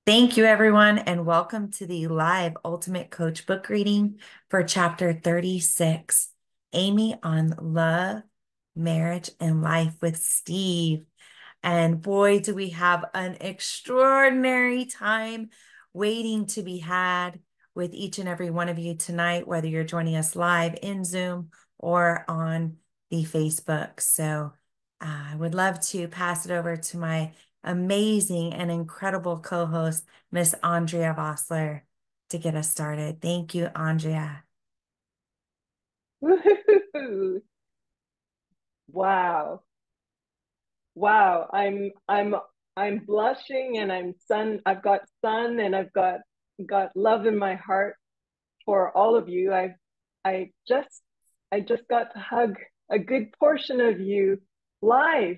Thank you, everyone, and welcome to the live Ultimate Coach book reading for Chapter 36, Amy on Love, Marriage, and Life with Steve. And boy, do we have an extraordinary time waiting to be had with each and every one of you tonight, whether you're joining us live in Zoom or on the Facebook. So I would love to pass it over to my amazing and incredible co-host, Miss Andrea Vossler, to get us started. Thank you, Andrea. Woohoo! Wow. Wow. I'm blushing and I've got sun and I've got love in my heart for all of you. I just I just got to hug a good portion of you live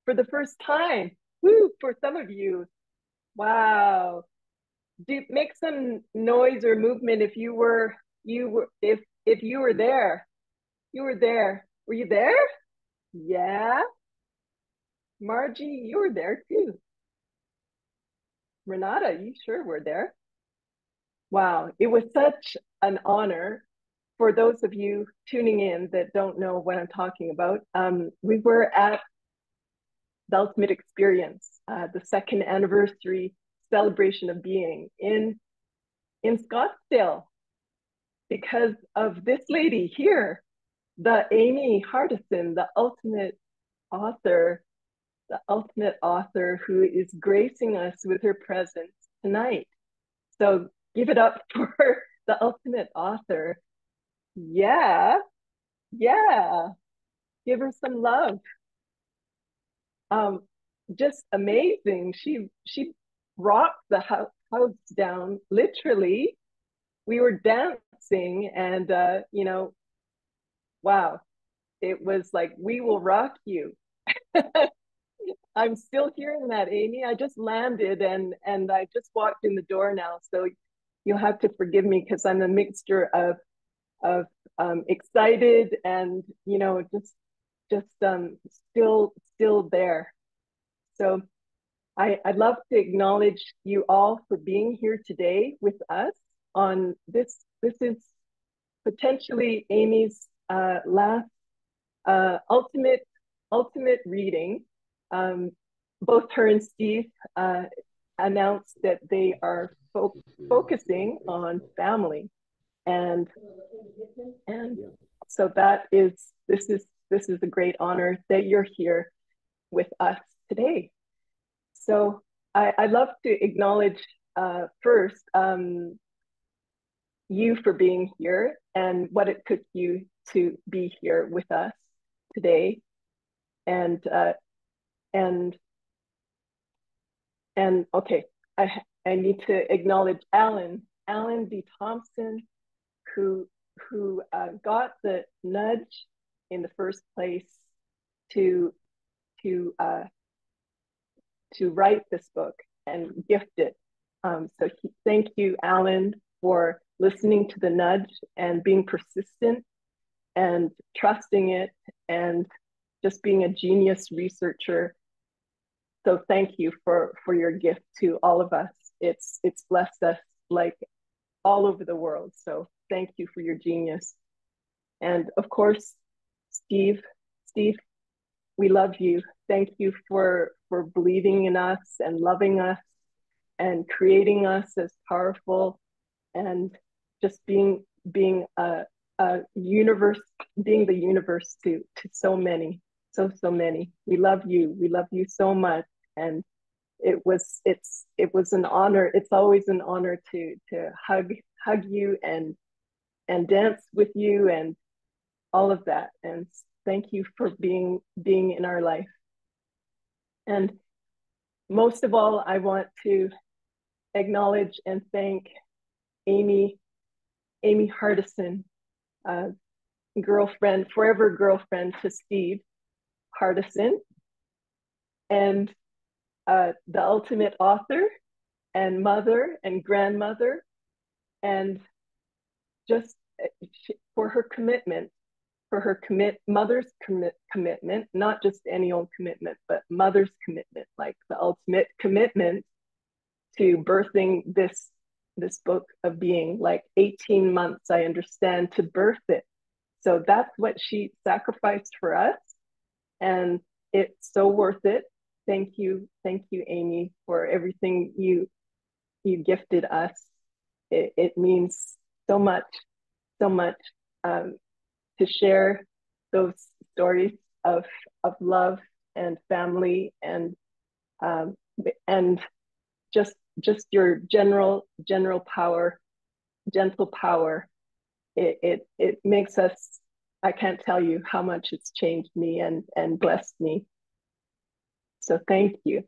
for the first time. Woo, for some of you. Wow. Do make some noise or movement if you were if you were there. You were there. Were you there? Yeah. Margie, you were there too. Renata, you sure were there. Wow, it was such an honor for those of you tuning in that don't know what I'm talking about. We were at the Ultimate Experience, the second anniversary celebration of being in Scottsdale because of this lady here, the Amy Hardison, author, the ultimate author who is gracing us with her presence tonight. So give it up for the ultimate author. Yeah, yeah. Give her some love. Um, just amazing. She rocked the house down. Literally, we were dancing, and wow, it was like we will rock you. I'm still hearing that, Amy. I just landed and I just walked in the door now, so you'll have to forgive me because I'm a mixture of excited and just still there. So I'd love to acknowledge you all for being here today with us on this. This is potentially Amy's last ultimate reading. Um, Both her and Steve announced that they are focusing on family, and and so this is a great honor that you're here with us today. So I'd love to acknowledge first you for being here and what it took you to be here with us today, and and and okay, I need to acknowledge Alan B. Thompson, who got the nudge in the first place to to uh, to write this book and gift it. Thank you, Alan, for listening to the nudge and being persistent and trusting it and just being a genius researcher. So thank you for your gift to all of us. It's blessed us like all over the world. So thank you for your genius. And of course, Steve, Steve, we love you. Thank you for believing in us and loving us and creating us as powerful and just being a universe, being the universe to so many, so many. We love you. We love you so much. And it was an honor. It's always an honor to hug you and dance with you and all of that. And thank you for being in our life. And most of all, I want to acknowledge and thank Amy Hardison, uh, girlfriend, forever girlfriend to Steve Hardison, and the ultimate author and mother and grandmother, and just for her commitment, mother's commitment, not just any old commitment, but mother's commitment, like the ultimate commitment to birthing this book of being, like 18 months, I understand, to birth it. So that's what she sacrificed for us. And it's so worth it. Thank you, Amy, for everything you gifted us. It means so much, so much, to share those stories of love and family, and just your general power, gentle power. It makes us, I can't tell you how much it's changed me and blessed me. So thank you.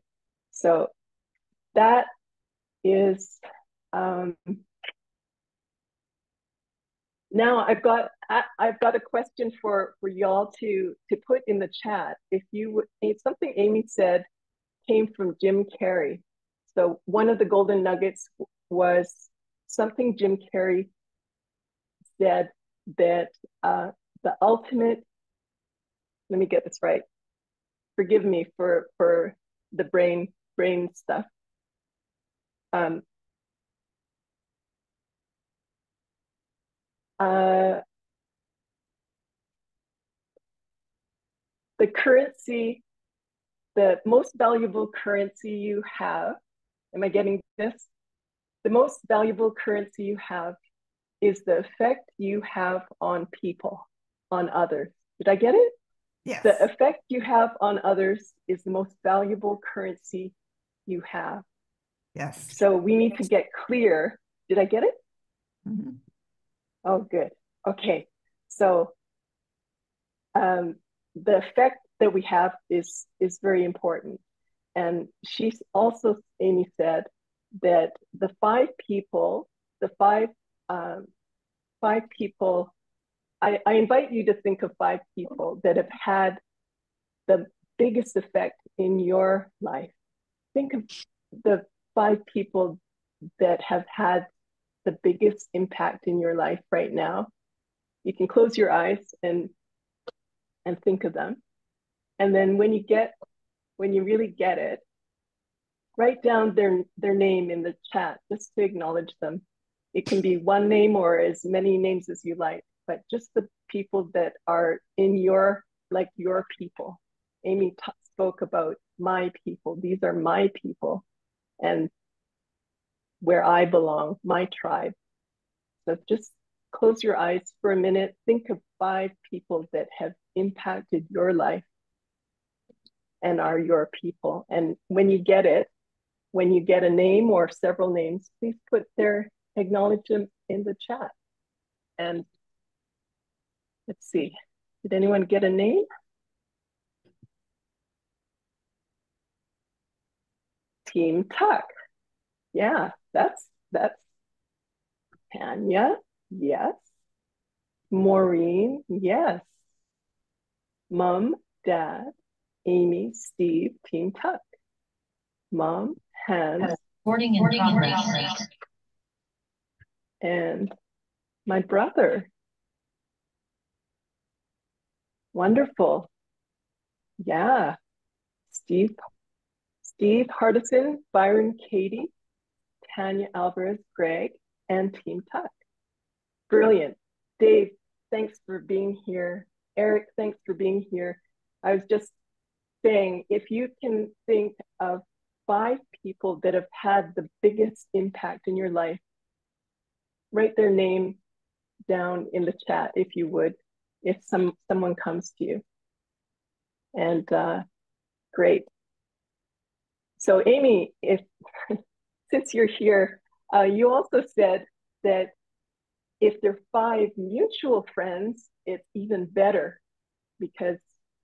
So that is, now I've got a question for y'all to put in the chat. If something Amy said came from Jim Carrey. So one of the golden nuggets was something Jim Carrey said, that the ultimate, let me get this right. Forgive me for the brain stuff. The currency, the most valuable currency you have, am I getting this? The most valuable currency you have is the effect you have on people, on others. Did I get it? Yes. The effect you have on others is the most valuable currency you have. Yes. So we need to get clear. Did I get it? Mm-hmm. Oh, good. Okay. So the effect that we have is very important. And she's also, Amy said, that the five people, I invite you to think of 5 people that have had the biggest effect in your life. Think of the 5 people that have had the biggest impact in your life right now. You can close your eyes and think of them. And then when you really get it, write down their name in the chat just to acknowledge them. It can be one name or as many names as you like, but just the people that are in your people. Amy spoke about my people. These are my people and where I belong, my tribe. So just close your eyes for a minute. Think of 5 people that have impacted your life and are your people. And when you get it, when you get a name or several names, please put their acknowledgement in the chat. And let's see, did anyone get a name? Team Tuck. Yeah, that's Tanya. Yes. Maureen. Yes. Mom, Dad, Amy, Steve, Team Tuck. Mom, Hans. Recording in progress. And my brother. Wonderful. Yeah. Steve Hardison, Byron Katie, Tanya Alvarez, Greg, and Team Tuck. Brilliant. Dave, thanks for being here. Eric, thanks for being here. I was just saying, if you can think of 5 people that have had the biggest impact in your life, write their name down in the chat if you would, if someone comes to you. And great. So Amy, since you're here, you also said that if they're 5 mutual friends, it's even better, because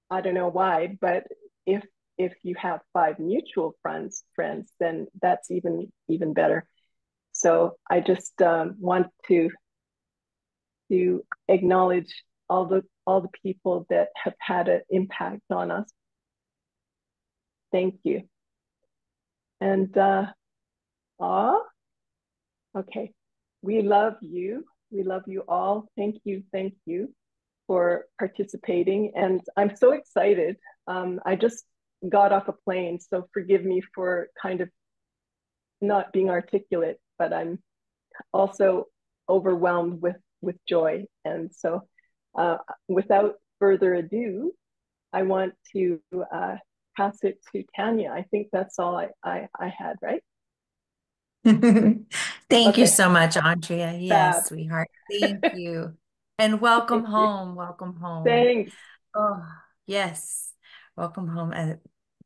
I don't know why, but if you have 5 mutual friends, then that's even better. So I just want to acknowledge all the people that have had an impact on us. Thank you. And okay, we love you. We love you all. Thank you for participating. And I'm so excited. I just got off a plane, so forgive me for kind of not being articulate, but I'm also overwhelmed with joy. And so, without further ado, I want to pass it to Tanya. I think that's all I had, right? Thank you Okay, so much, Andrea. fab. Yes, sweetheart. Thank you. And welcome Thank you. home. Welcome home. Thanks. Oh, yes. Welcome home. I'm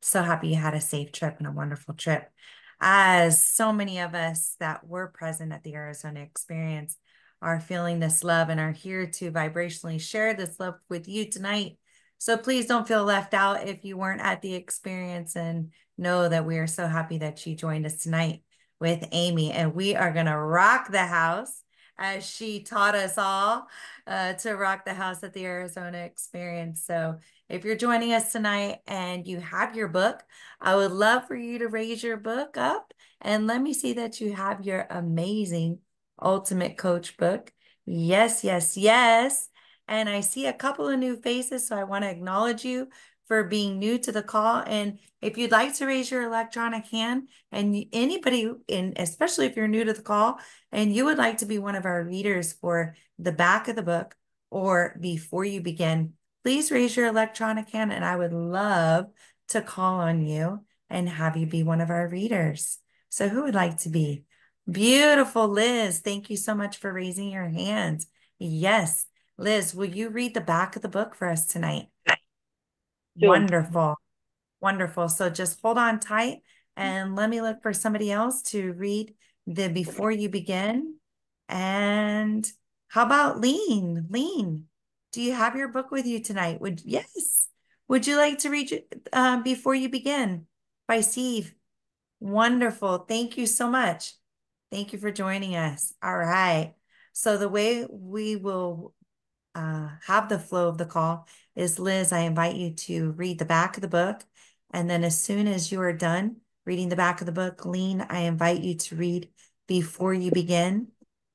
so happy you had a safe trip and a wonderful trip. As so many of us that were present at the Arizona experience are feeling this love and are here to vibrationally share this love with you tonight. So please don't feel left out if you weren't at the experience, and know that we are so happy that you joined us tonight with Amy, and we are going to rock the house as she taught us all to rock the house at the Arizona experience. So if you're joining us tonight and you have your book, I would love for you to raise your book up and let me see that you have your amazing Ultimate Coach book. Yes, yes, yes. And I see a couple of new faces, so I want to acknowledge you for being new to the call. And if you'd like to raise your electronic hand, and anybody, especially if you're new to the call and you would like to be one of our readers for the back of the book or before you begin, please raise your electronic hand and I would love to call on you and have you be one of our readers. So who would like to be? Beautiful, Liz. Thank you so much for raising your hand. Yes. Liz, will you read the back of the book for us tonight? Sure. Wonderful. Wonderful. So just hold on tight and let me look for somebody else to read the before you begin. And how about Lean? Lean, do you have your book with you tonight? Yes. Would you like to read Before You Begin by Steve? Wonderful. Thank you so much. Thank you for joining us. All right. So the way we will have the flow of the call is, Liz, I invite you to read the back of the book. And then as soon as you are done reading the back of the book, Lean, I invite you to read Before You Begin.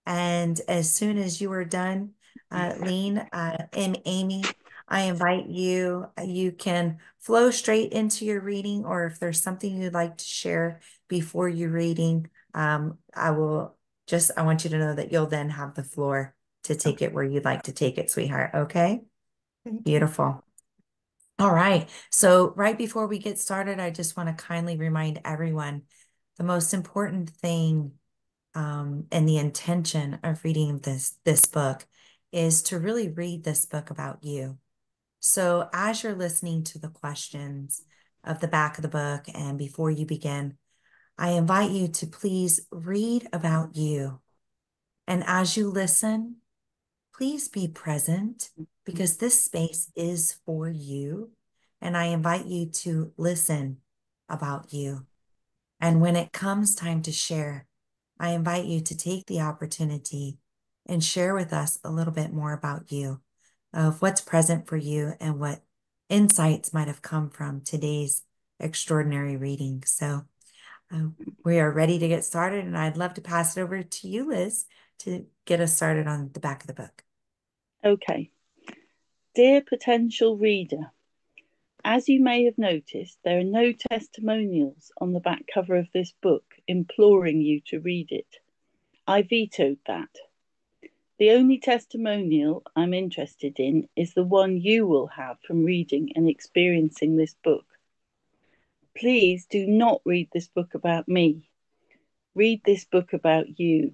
And as soon as you are done, Lean and Amy, I invite you, you can flow straight into your reading, or if there's something you'd like to share before your reading, I want you to know that you'll then have the floor to take it where you'd like to take it, sweetheart. Okay? Beautiful. All right. So right before we get started, I just want to kindly remind everyone the most important thing and the intention of reading this book is to really read this book about you. So as you're listening to the questions of the back of the book and before you begin, I invite you to please read about you. And as you listen, please be present because this space is for you. And I invite you to listen about you. And when it comes time to share, I invite you to take the opportunity and share with us a little bit more about you, of what's present for you and what insights might have come from today's extraordinary reading. So we are ready to get started, and I'd love to pass it over to you, Liz, to get us started on the back of the book. Okay. Dear potential reader, as you may have noticed, there are no testimonials on the back cover of this book imploring you to read it. I vetoed that. The only testimonial I'm interested in is the one you will have from reading and experiencing this book. Please do not read this book about me. Read this book about you.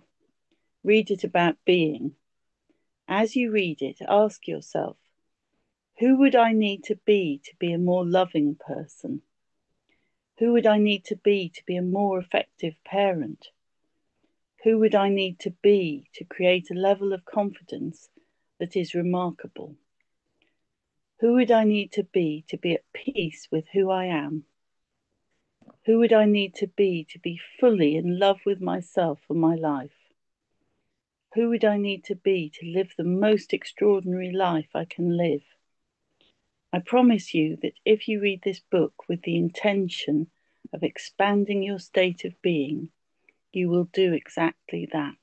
Read it about being. As you read it, ask yourself, who would I need to be a more loving person? Who would I need to be a more effective parent? Who would I need to be to create a level of confidence that is remarkable? Who would I need to be at peace with who I am? Who would I need to be fully in love with myself and my life? Who would I need to be to live the most extraordinary life I can live? I promise you that if you read this book with the intention of expanding your state of being, you will do exactly that.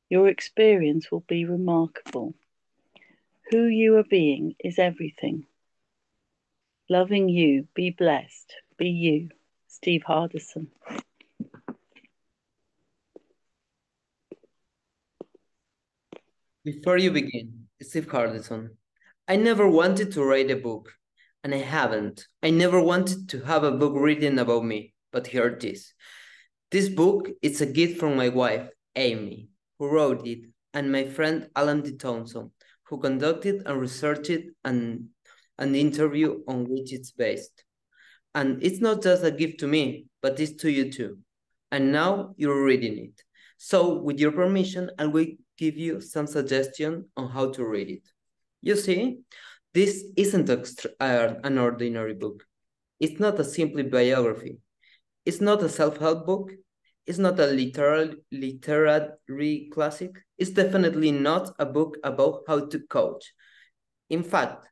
Your experience will be remarkable. Who you are being is everything. Loving you, be blessed, be you. Steve Hardison. Before you begin, Steve Hardison, I never wanted to write a book, and I haven't. I never wanted to have a book written about me, but here it is. This book is a gift from my wife, Amy, who wrote it, and my friend Alan D. Thompson, who conducted and researched an interview on which it's based. And it's not just a gift to me, but it's to you too. And now you're reading it. So with your permission, I will give you some suggestions on how to read it. You see, this isn't an ordinary book. It's not a simple biography. It's not a self-help book. It's not a literary classic. It's definitely not a book about how to coach. In fact,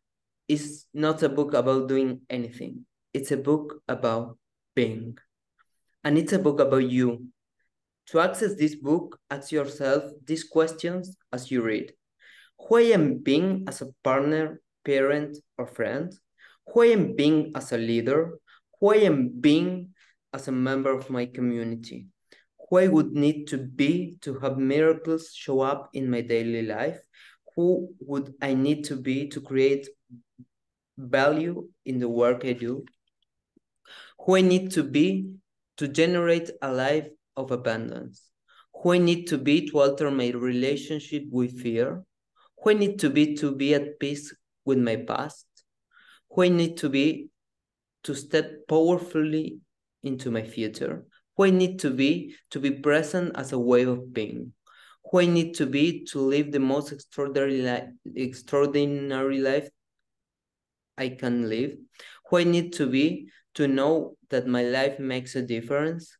it's not a book about doing anything. It's a book about being. And it's a book about you. To access this book, ask yourself these questions as you read. Who I am being as a partner, parent, or friend? Who I am being as a leader? Who I am being as a member of my community? Who I would need to be to have miracles show up in my daily life? Who would I need to be to create value in the work I do? Who I need to be to generate a life of abundance? Who I need to be to alter my relationship with fear? Who I need to be at peace with my past? Who I need to be to step powerfully into my future? Who I need to be present as a way of being? Who I need to be to live the most extraordinary life I can live? Who I need to be to know that my life makes a difference?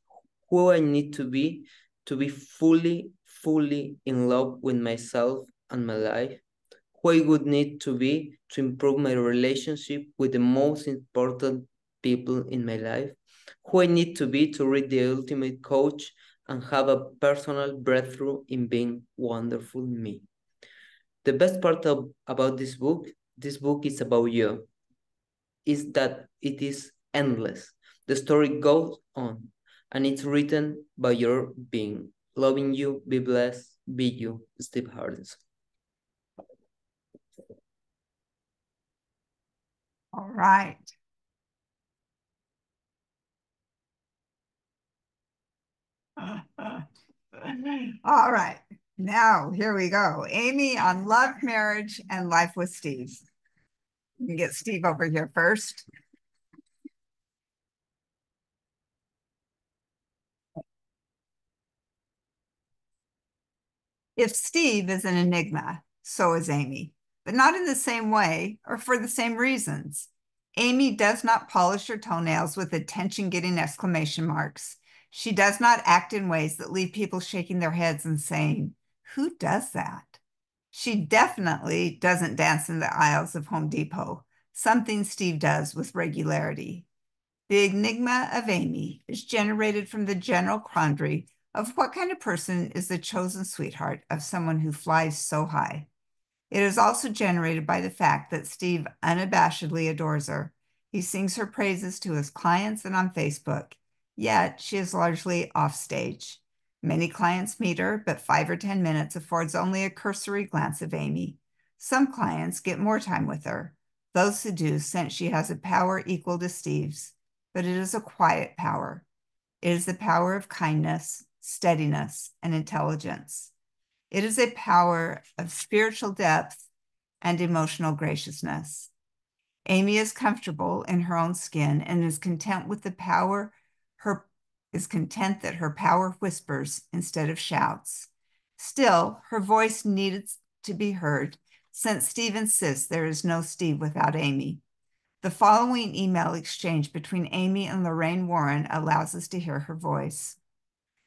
Who I need to be fully in love with myself and my life? Who I would need to be to improve my relationship with the most important people in my life? Who I need to be to read The Ultimate Coach and have a personal breakthrough in being wonderful me. The best part about this book is about you, is that it is endless. The story goes on, and it's written by your being. Loving you, be blessed, be you, Steve Hardison. All right. All right. Now, here we go. Amy on love, marriage, and life with Steve. You can get Steve over here first. If Steve is an enigma, so is Amy, but not in the same way or for the same reasons. Amy does not polish her toenails with attention-getting exclamation marks. She does not act in ways that leave people shaking their heads and saying, "Who does that?" She definitely doesn't dance in the aisles of Home Depot, something Steve does with regularity. The enigma of Amy is generated from the general quandary of what kind of person is the chosen sweetheart of someone who flies so high. It is also generated by the fact that Steve unabashedly adores her. He sings her praises to his clients and on Facebook, yet she is largely offstage. Many clients meet her, but 5 or 10 minutes affords only a cursory glance of Amy. Some clients get more time with her. Those seduce since she has a power equal to Steve's, but it is a quiet power. It is the power of kindness, steadiness, and intelligence. It is a power of spiritual depth and emotional graciousness. Amy is comfortable in her own skin and is content with the power that her power whispers instead of shouts. Still, her voice needs to be heard since Steve insists there is no Steve without Amy. The following email exchange between Amy and Lorraine Warren allows us to hear her voice.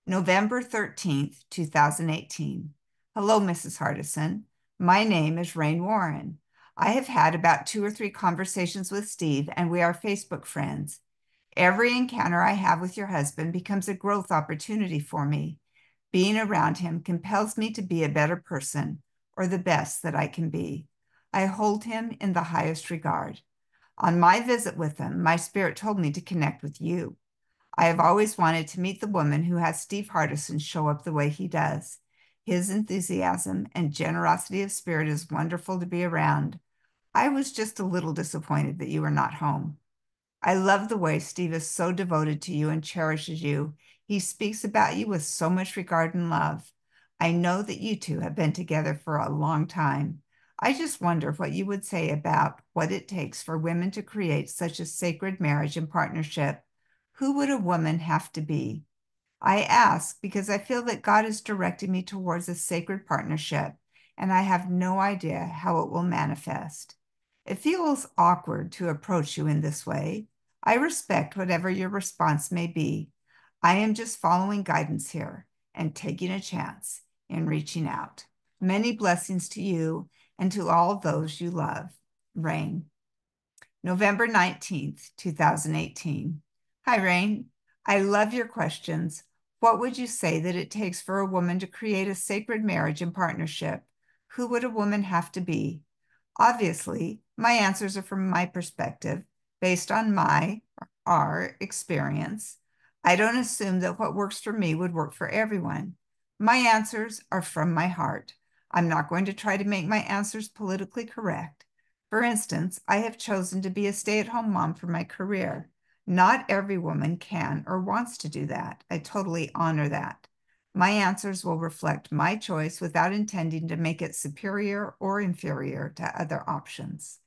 November 13th, 2018. Hello, Mrs. Hardison. My name is Rain Warren. I have had about 2 or 3 conversations with Steve, and we are Facebook friends. Every encounter I have with your husband becomes a growth opportunity for me. Being around him compels me to be a better person, or the best that I can be. I hold him in the highest regard. On my visit with him, my spirit told me to connect with you. I have always wanted to meet the woman who has Steve Hardison show up the way he does. His enthusiasm and generosity of spirit is wonderful to be around. I was just a little disappointed that you were not home. I love the way Steve is so devoted to you and cherishes you. He speaks about you with so much regard and love. I know that you two have been together for a long time. I just wonder what you would say about what it takes for women to create such a sacred marriage and partnership. Who would a woman have to be? I ask because I feel that God is directing me towards a sacred partnership, and I have no idea how it will manifest. It feels awkward to approach you in this way. I respect whatever your response may be. I am just following guidance here and taking a chance in reaching out. Many blessings to you and to all those you love. Rain. November 19th, 2018. Hi, Rain. I love your questions. What would you say that it takes for a woman to create a sacred marriage and partnership? Who would a woman have to be? Obviously, my answers are from my perspective, based on our experience. I don't assume that what works for me would work for everyone. My answers are from my heart. I'm not going to try to make my answers politically correct. For instance, I have chosen to be a stay-at-home mom for my career. Not every woman can or wants to do that. I totally honor that. My answers will reflect my choice without intending to make it superior or inferior to other options.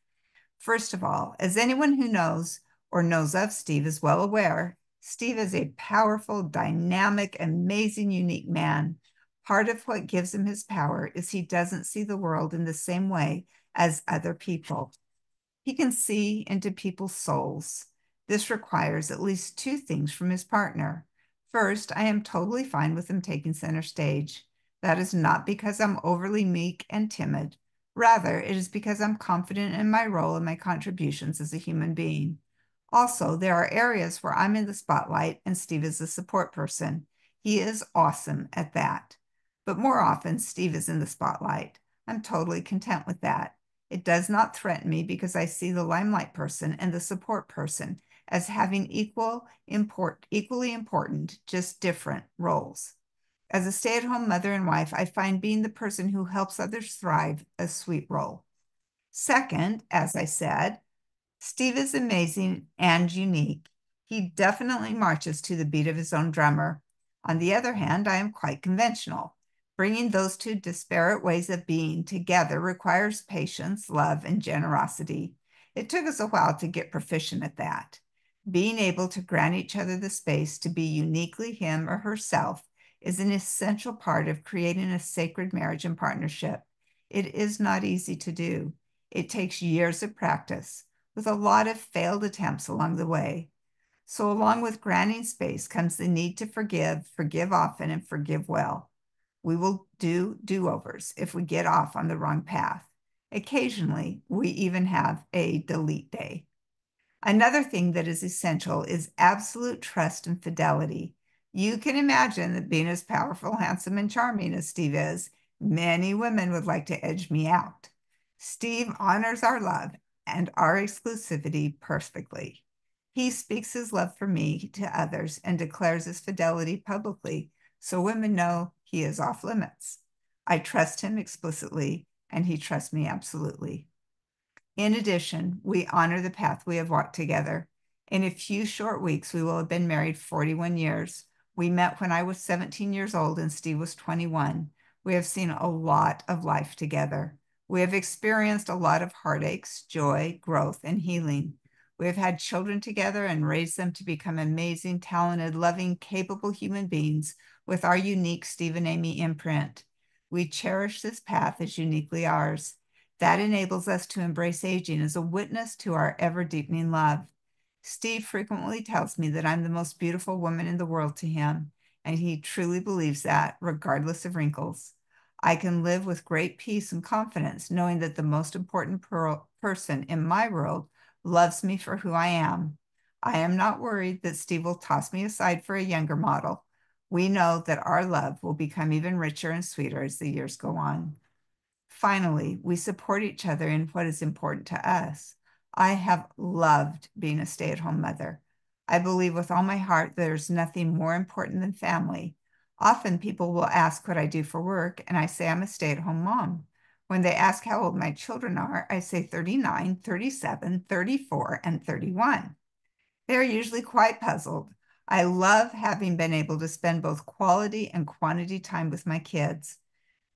First of all, as anyone who knows or knows of Steve is well aware, Steve is a powerful, dynamic, amazing, unique man. Part of what gives him his power is he doesn't see the world in the same way as other people. He can see into people's souls. This requires at least two things from his partner. First, I am totally fine with him taking center stage. That is not because I'm overly meek and timid. Rather, it is because I'm confident in my role and my contributions as a human being. Also, there are areas where I'm in the spotlight and Steve is the support person. He is awesome at that. But more often, Steve is in the spotlight. I'm totally content with that. It does not threaten me because I see the limelight person and the support person as having equally important, just different roles. As a stay-at-home mother and wife, I find being the person who helps others thrive a sweet role. Second, as I said, Steve is amazing and unique. He definitely marches to the beat of his own drummer. On the other hand, I am quite conventional. Bringing those two disparate ways of being together requires patience, love, and generosity. It took us a while to get proficient at that. Being able to grant each other the space to be uniquely him or herself is an essential part of creating a sacred marriage and partnership. It is not easy to do. It takes years of practice, with a lot of failed attempts along the way. So along with granting space comes the need to forgive often, and forgive well. We will do do-overs if we get off on the wrong path. Occasionally, we even have a delete day. Another thing that is essential is absolute trust and fidelity. You can imagine that being as powerful, handsome, and charming as Steve is, many women would like to edge me out. Steve honors our love and our exclusivity perfectly. He speaks his love for me to others and declares his fidelity publicly, so women know he is off limits. I trust him explicitly, and he trusts me absolutely. In addition, we honor the path we have walked together. In a few short weeks, we will have been married 41 years. We met when I was 17 years old and Steve was 21. We have seen a lot of life together. We have experienced a lot of heartaches, joy, growth, and healing. We have had children together and raised them to become amazing, talented, loving, capable human beings with our unique Steve and Amy imprint. We cherish this path as uniquely ours. That enables us to embrace aging as a witness to our ever-deepening love. Steve frequently tells me that I'm the most beautiful woman in the world to him, and he truly believes that, regardless of wrinkles. I can live with great peace and confidence, knowing that the most important person in my world loves me for who I am. I am not worried that Steve will toss me aside for a younger model. We know that our love will become even richer and sweeter as the years go on. Finally, we support each other in what is important to us. I have loved being a stay-at-home mother. I believe with all my heart there's nothing more important than family. Often people will ask what I do for work, and I say I'm a stay-at-home mom. When they ask how old my children are, I say 39, 37, 34, and 31. They're usually quite puzzled. I love having been able to spend both quality and quantity time with my kids.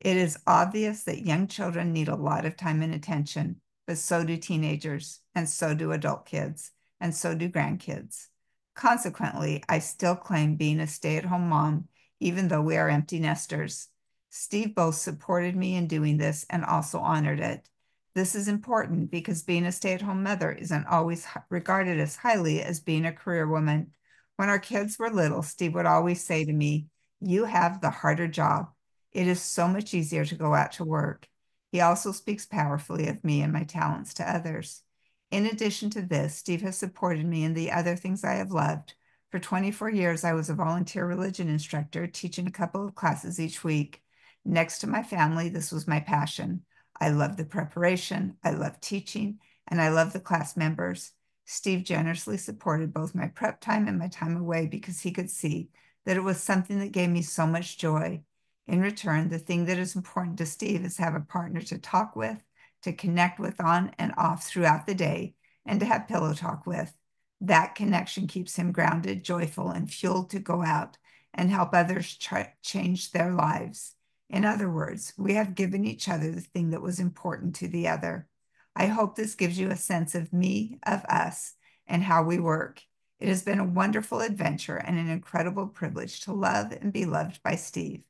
It is obvious that young children need a lot of time and attention, but so do teenagers, and so do adult kids, and so do grandkids. Consequently, I still claim being a stay-at-home mom, even though we are empty nesters. Steve both supported me in doing this and also honored it. This is important because being a stay-at-home mother isn't always regarded as highly as being a career woman. When our kids were little, Steve would always say to me, "You have the harder job. It is so much easier to go out to work." He also speaks powerfully of me and my talents to others. In addition to this, Steve has supported me in the other things I have loved. For 24 years, I was a volunteer religion instructor, teaching a couple of classes each week. Next to my family, this was my passion. I love the preparation, I love teaching, and I love the class members. Steve generously supported both my prep time and my time away because he could see that it was something that gave me so much joy. In return, the thing that is important to Steve is have a partner to talk with, to connect with on and off throughout the day, and to have pillow talk with. That connection keeps him grounded, joyful, and fueled to go out and help others change their lives. In other words, we have given each other the thing that was important to the other. I hope this gives you a sense of me, of us, and how we work. It has been a wonderful adventure and an incredible privilege to love and be loved by Steve.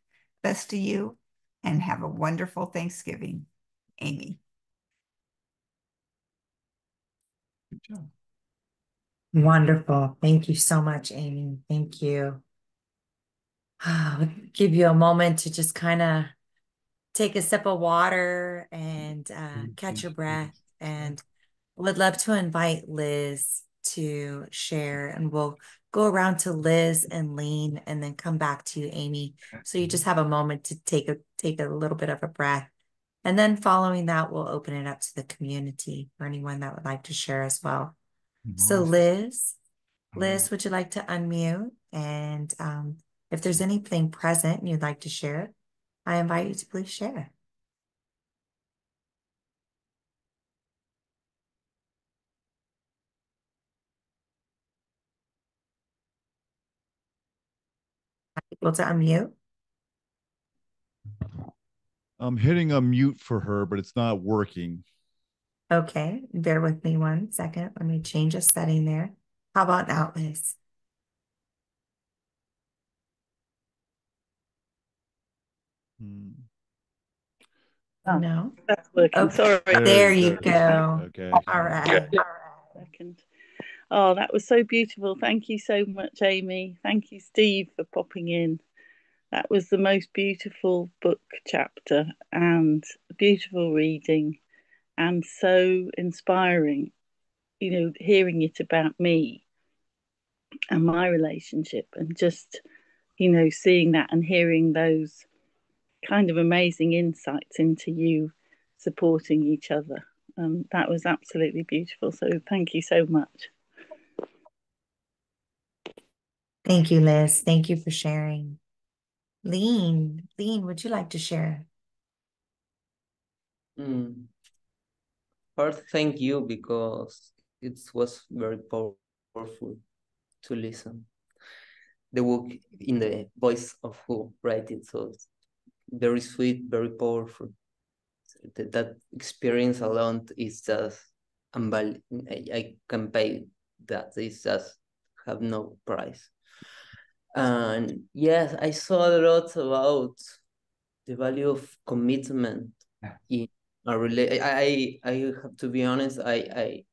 Best to you, and have a wonderful Thanksgiving. Amy. Good job. Wonderful. Thank you so much, Amy. Thank you. I'll give you a moment to just kind of take a sip of water and catch your breath. And would love to invite Liz to share, and we'll go around to Liz and Lean and then come back to you, Amy. So you just have a moment to take a little bit of a breath. And then following that, we'll open it up to the community for anyone that would like to share as well. So Liz, would you like to unmute? And if there's anything present and you'd like to share, I invite you to please share. Able to unmute? I'm hitting unmute for her, but it's not working. Okay, bear with me 1 second. Let me change a setting there. How about now, Liz? Oh, No? that's working. Okay. Sorry. There you go. Okay. All right. Second. Oh, that was so beautiful. Thank you so much, Amy. Thank you, Steve, for popping in. That was the most beautiful book chapter and beautiful reading and so inspiring, you know, hearing it about me and my relationship and just, you know, seeing that and hearing those kind of amazing insights into you supporting each other. That was absolutely beautiful. So thank you so much. Thank you, Liz. Thank you for sharing. Lean, would you like to share? First, thank you, because it was very powerful to listen. The book in the voice of who write it, so it's very sweet, very powerful. That experience alone is just unvaluable. I can pay that. It's just have no price. And yes, I saw a lot about the value of commitment in a relation. I have to be honest, I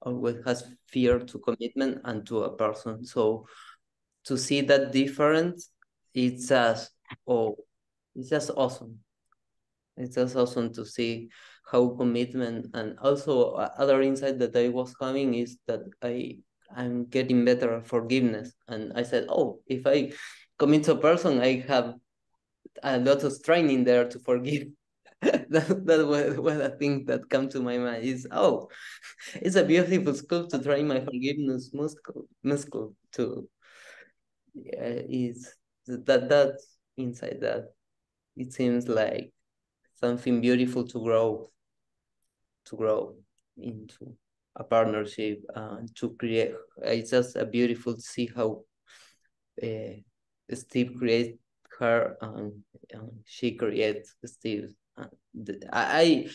always has fear to commitment and to a person. So to see that difference, it's just awesome. It's just awesome to see how commitment, and also other insight that I was having is that I'm getting better at forgiveness. And I said, oh, if I commit to a person, I have a lot of training there to forgive. that was a thing that come to my mind is, oh, it's a beautiful skill to train my forgiveness muscle to is That's inside that. It seems like something beautiful to grow into a partnership and to create. It's just beautiful to see how Steve creates her and she creates Steve. I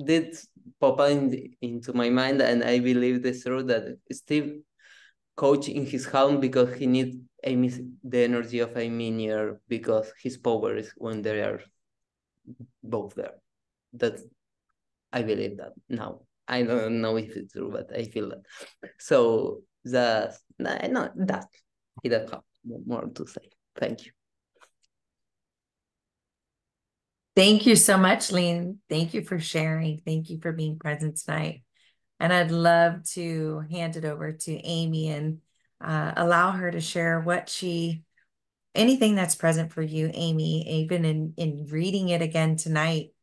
did pop into my mind, and I believe it's true that Steve coach in his home because he needs the energy of Amy near, because his power is when they are both there. That's, I believe that now. I don't know if it's true, but I feel that. So that's no, that he doesn't have more to say. Thank you. Thank you so much, Lean. Thank you for sharing. Thank you for being present tonight. And I'd love to hand it over to Amy and allow her to share anything that's present for you, Amy, even in reading it again tonight.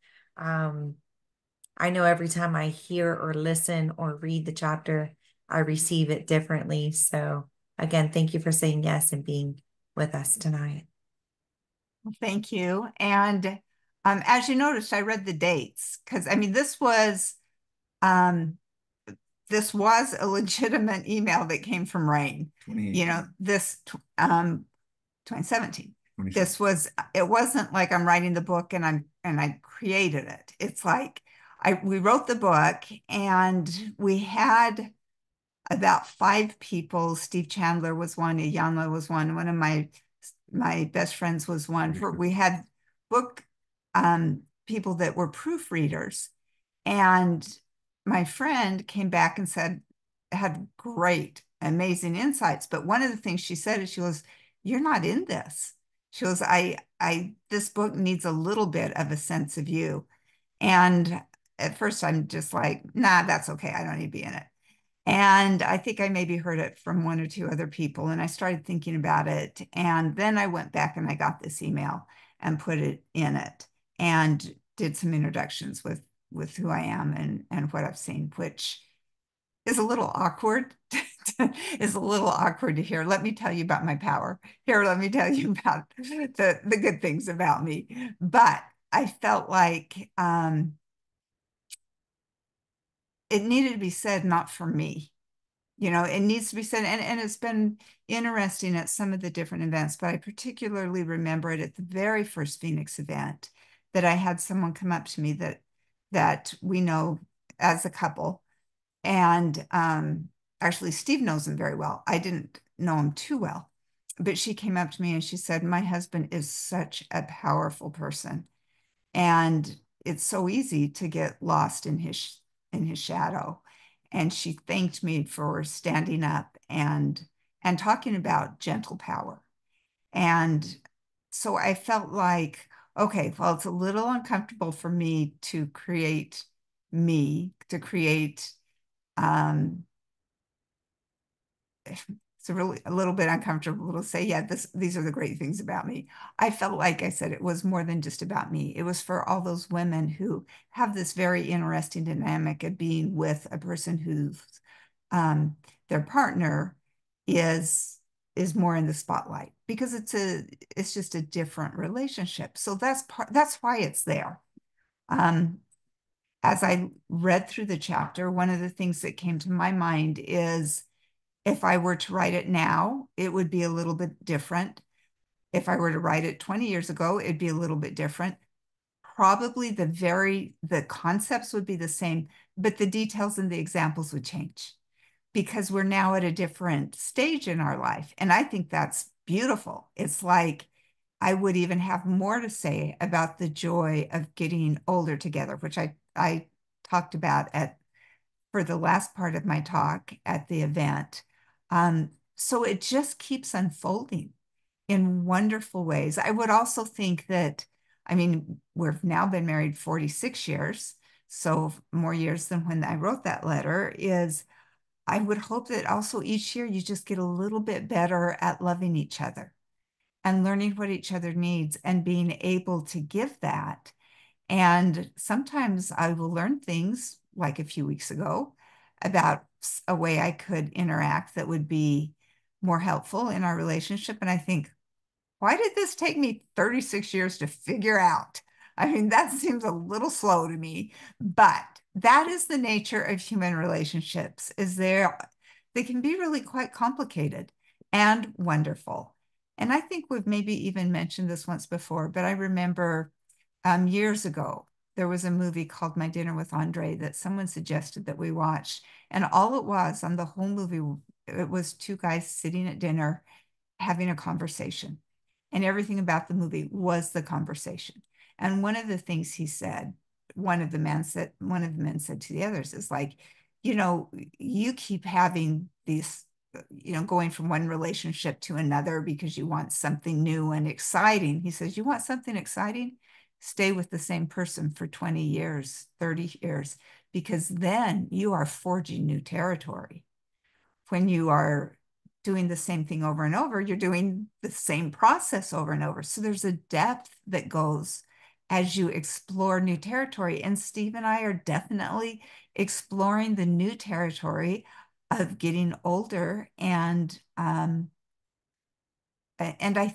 I know every time I hear or listen or read the chapter, I receive it differently. So again, thank you for saying yes and being with us tonight. Well, thank you. And as you noticed, I read the dates because, I mean, this was a legitimate email that came from Rain. You know, this 2017. It wasn't like I'm writing the book and I created it. It's like we wrote the book and we had about 5 people. Steve Chandler was one, Iyanla was one of my best friends was one. We had book people that were proofreaders, and my friend came back and had great, amazing insights. But one of the things she said is, she goes, "You're not in this." She goes, this book needs a little bit of a sense of you. And at first I'm just like, nah, that's okay. I don't need to be in it. And I think I maybe heard it from 1 or 2 other people. And I started thinking about it. And then I went back and I got this email and put it in it and did some introductions with who I am and what I've seen, which is a little awkward. Is a little awkward to hear. Let me tell you about my power. Here, let me tell you about the good things about me. But I felt like it needed to be said, not for me. You know, it needs to be said. And it's been interesting at some of the different events, but I particularly remember it at the very first Phoenix event that I had someone come up to me that we know as a couple. And actually, Steve knows him very well. I didn't know him too well, but she came up to me and she said, "My husband is such a powerful person. And it's so easy to get lost in his shadow." And she thanked me for standing up and talking about gentle power. And so I felt like, okay, well, it's a little uncomfortable for me to create it's a little bit uncomfortable to say, yeah, these are the great things about me. I felt like I said it was more than just about me. It was for all those women who have this very interesting dynamic of being with a person who's their partner is more in the spotlight, because it's just a different relationship. So that's why it's there. As I read through the chapter, one of the things that came to my mind is, if I were to write it now, it would be a little bit different. If I were to write it 20 years ago, it'd be a little bit different. Probably the concepts would be the same, but the details and the examples would change, because we're now at a different stage in our life. And I think that's beautiful. It's like I would even have more to say about the joy of getting older together, which I talked about for the last part of my talk at the event. So it just keeps unfolding in wonderful ways. I would also think that, I mean, we've now been married 46 years, so more years than when I wrote that letter. I would hope that also each year you just get a little bit better at loving each other and learning what each other needs and being able to give that. And sometimes I will learn things, like a few weeks ago, about a way I could interact that would be more helpful in our relationship. And I think, why did this take me 36 years to figure out? I mean, that seems a little slow to me, but that is the nature of human relationships, is they can be really quite complicated and wonderful. And I think we've maybe even mentioned this once before, but I remember years ago, there was a movie called My Dinner with Andre that someone suggested that we watch. And all it was on the whole movie, it was two guys sitting at dinner having a conversation. And everything about the movie was the conversation. And one of the things he said, one of the men said to the others is like, you keep having these, going from one relationship to another because you want something new and exciting. He says, you want something exciting? Stay with the same person for 20 years, 30 years, because then you are forging new territory. When you are doing the same thing over and over, you're doing the same process over and over. So there's a depth that goes as you explore new territory. And Steve and I are definitely exploring the new territory of getting older. And I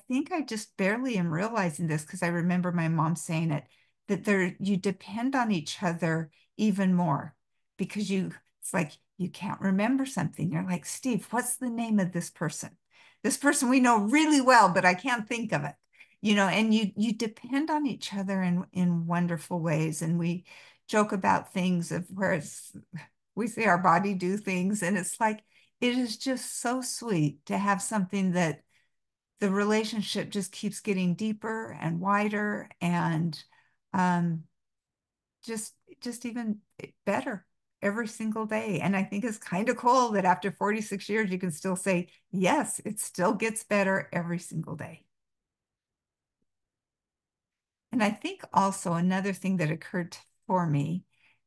think I just barely am realizing this because I remember my mom saying it, that you depend on each other even more because it's like you can't remember something. You're like, Steve, what's the name of this person? This person we know really well, but I can't think of it. And you depend on each other in wonderful ways. And we joke about things of where we see our body do things. And it's like, it is just so sweet to have something that the relationship just keeps getting deeper and wider and just even better every single day. And I think it's kind of cool that after 46 years, you can still say, yes, it still gets better every single day. And I think also another thing that occurred for me,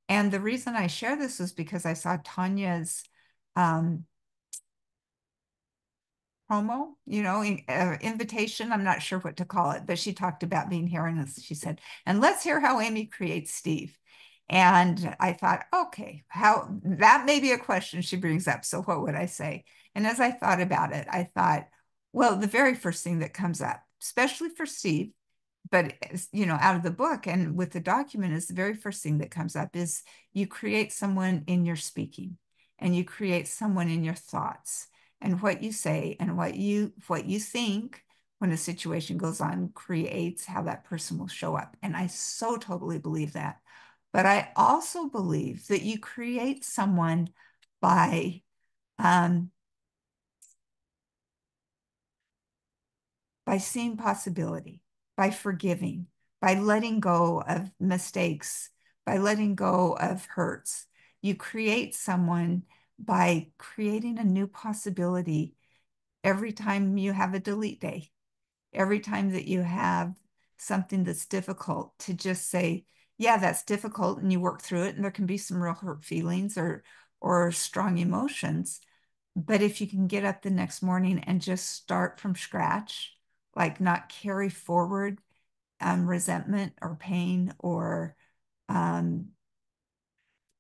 and the reason I share this is because I saw Tanya's promo, invitation. I'm not sure what to call it, but she talked about being here and she said, and let's hear how Amy creates Steve. And I thought, okay, that may be a question she brings up. So what would I say? And as I thought about it, I thought, well, the very first thing that comes up, especially for Steve, but out of the book and with the document, is the very first thing that comes up is you create someone in your speaking and you create someone in your thoughts. And what you say and what you think when a situation goes on creates how that person will show up. And I so totally believe that. But I also believe that you create someone by seeing possibility, by forgiving, by letting go of mistakes, by letting go of hurts. You create someone by creating a new possibility every time you have a delete day, every time that you have something that's difficult, to just say, yeah, that's difficult, and you work through it, and there can be some real hurt feelings or strong emotions. But if you can get up the next morning and just start from scratch, like not carry forward resentment or pain or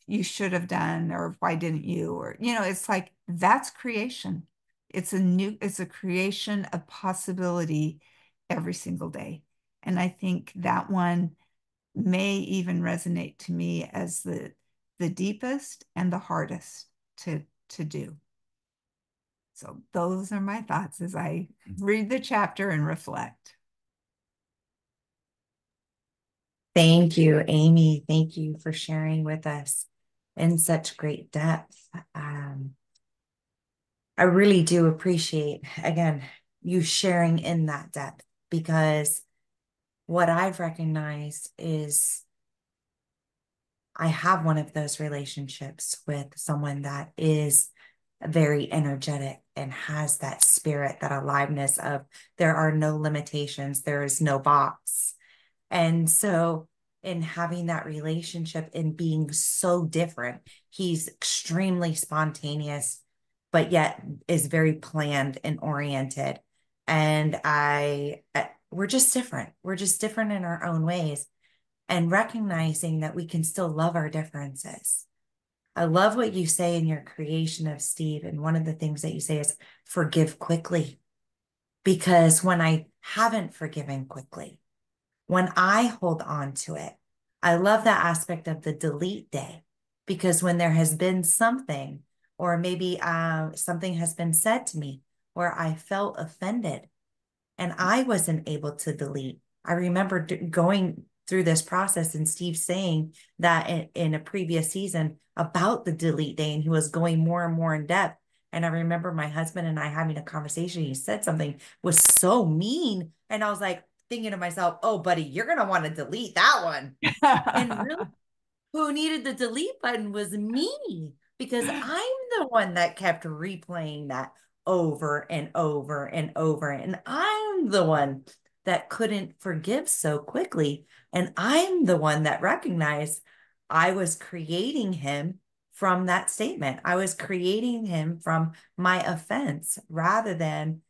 you should have done, or why didn't you, or it's like that's creation. It's a creation of possibility every single day. And I think that one may even resonate to me as the deepest and the hardest to do. So those are my thoughts as I read the chapter and reflect. Thank you, Amy. Thank you for sharing with us in such great depth. I really do appreciate, again, you sharing in that depth, because what I've recognized is I have one of those relationships with someone that is very energetic and has that spirit, that aliveness of there are no limitations, there is no box. And so in having that relationship and being so different, he's extremely spontaneous, but yet is very planned and oriented. And we're just different. We're just different in our own ways, and recognizing that we can still love our differences. I love what you say in your creation of Steve. And one of the things that you say is forgive quickly. Because when I haven't forgiven quickly, when I hold on to it, I love that aspect of the delete day, because when there has been something, or maybe something has been said to me where I felt offended and I wasn't able to delete. I remember going through this process and Steve saying that in a previous season about the delete day, and he was going more and more in depth. And I remember my husband and I having a conversation. He said something was so mean. And I was like thinking to myself, oh, buddy, you're going to want to delete that one. And really, who needed the delete button was me, because I'm the one that kept replaying that over and over and over. And I'm the one that couldn't forgive so quickly. And I'm the one that recognized I was creating him from that statement. I was creating him from my offense rather than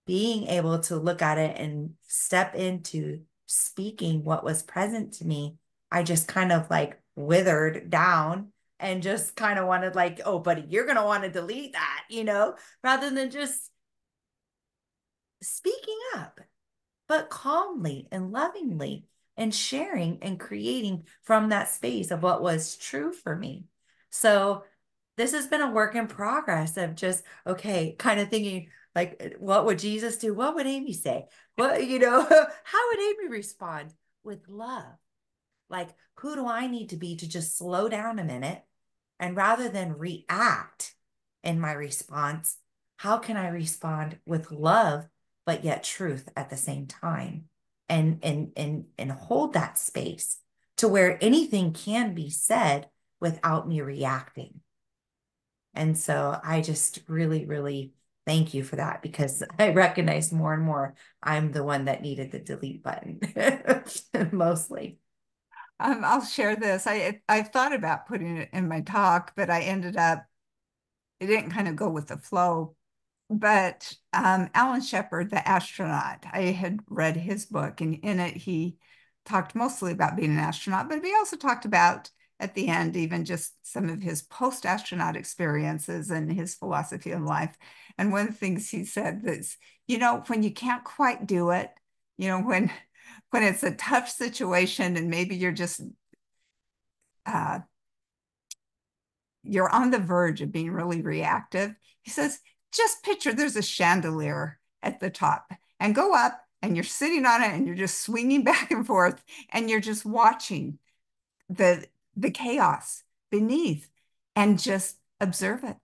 being able to look at it and step into speaking what was present to me. I just kind of like withered down and just kind of wanted like, oh, buddy, you're going to want to delete that, rather than just speaking up, but calmly and lovingly and sharing and creating from that space of what was true for me. So this has been a work in progress of just, okay, kind of thinking like, what would Jesus do? What would Amy say? What, how would Amy respond? With love? Like, who do I need to be to just slow down a minute? And rather than react in my response, how can I respond with love, but yet truth at the same time? And hold that space to where anything can be said without me reacting. And so I just really, really thank you for that, because I recognize more and more I'm the one that needed the delete button mostly. I'll share this. I thought about putting it in my talk, but I ended up, it didn't kind of go with the flow. But Alan Shepard, the astronaut, I had read his book, and in it he talked mostly about being an astronaut, but he also talked about at the end even just some of his post-astronaut experiences and his philosophy of life. And one of the things he said is, when you can't quite do it, when it's a tough situation and maybe you're just you're on the verge of being really reactive, he says, just picture there's a chandelier at the top and go up and you're sitting on it and you're just swinging back and forth and you're just watching the chaos beneath and just observe it,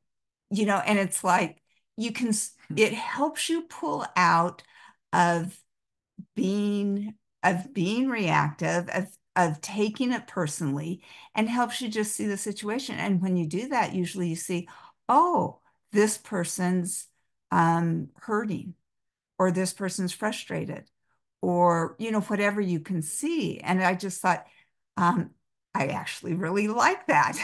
and it's like it helps you pull out of being reactive, of taking it personally, and helps you just see the situation. And when you do that, usually you see, oh, this person's hurting, or this person's frustrated, or, whatever you can see. And I just thought, I actually really like that.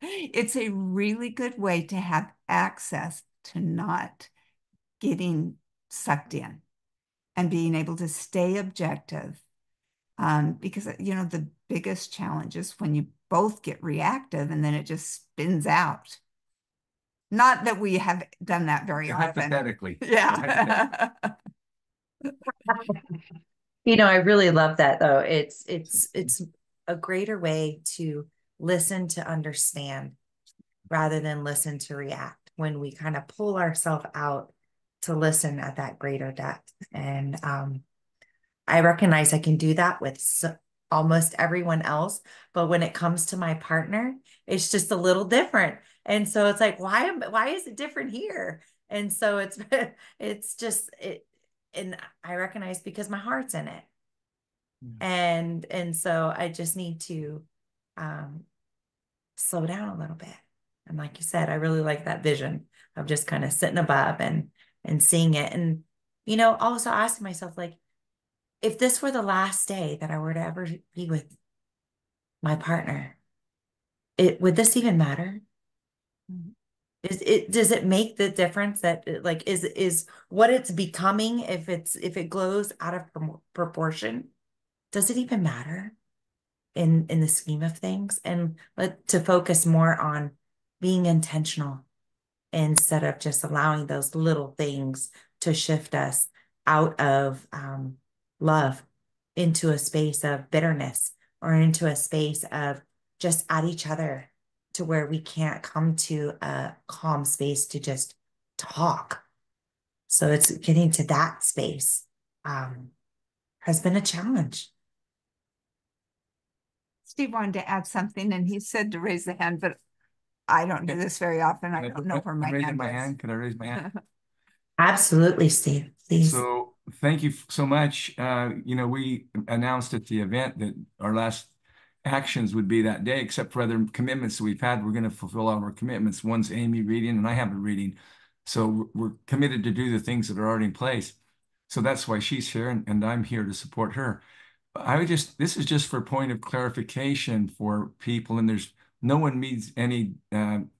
It's a really good way to have access to not getting sucked in and being able to stay objective. Because, the biggest challenge is when you both get reactive and then it just spins out. Not that we have done that very often. Hypothetically. Yeah. I really love that though. It's a greater way to listen to understand rather than listen to react, when we kind of pull ourselves out to listen at that greater depth. And I recognize I can do that with almost everyone else, but when it comes to my partner, it's just a little different. And so it's like, why is it different here? And so it's just it, and I recognize because my heart's in it. And so I just need to slow down a little bit. And like you said, I really like that vision of just kind of sitting above and seeing it. And, also asking myself, like, if this were the last day that I were to ever be with my partner, would this even matter? Does it make the difference that is what it's becoming, if it glows out of proportion, does it even matter in the scheme of things? And to focus more on being intentional instead of just allowing those little things to shift us out of love into a space of bitterness or into a space of just at each other to where we can't come to a calm space to just talk. So it's getting to that space has been a challenge. Steve wanted to add something, and he said to raise the hand, but I don't do this very often. I don't know where my hand is. Can I raise my hand? Absolutely, Steve. Please. So thank you so much. We announced at the event that our last actions would be that day, except for other commitments that we've had. We're going to fulfill all of our commitments. One's Amy reading, and I have a reading. So we're committed to do the things that are already in place. So that's why she's here, and I'm here to support her. This is just for point of clarification for people, and there's no one means any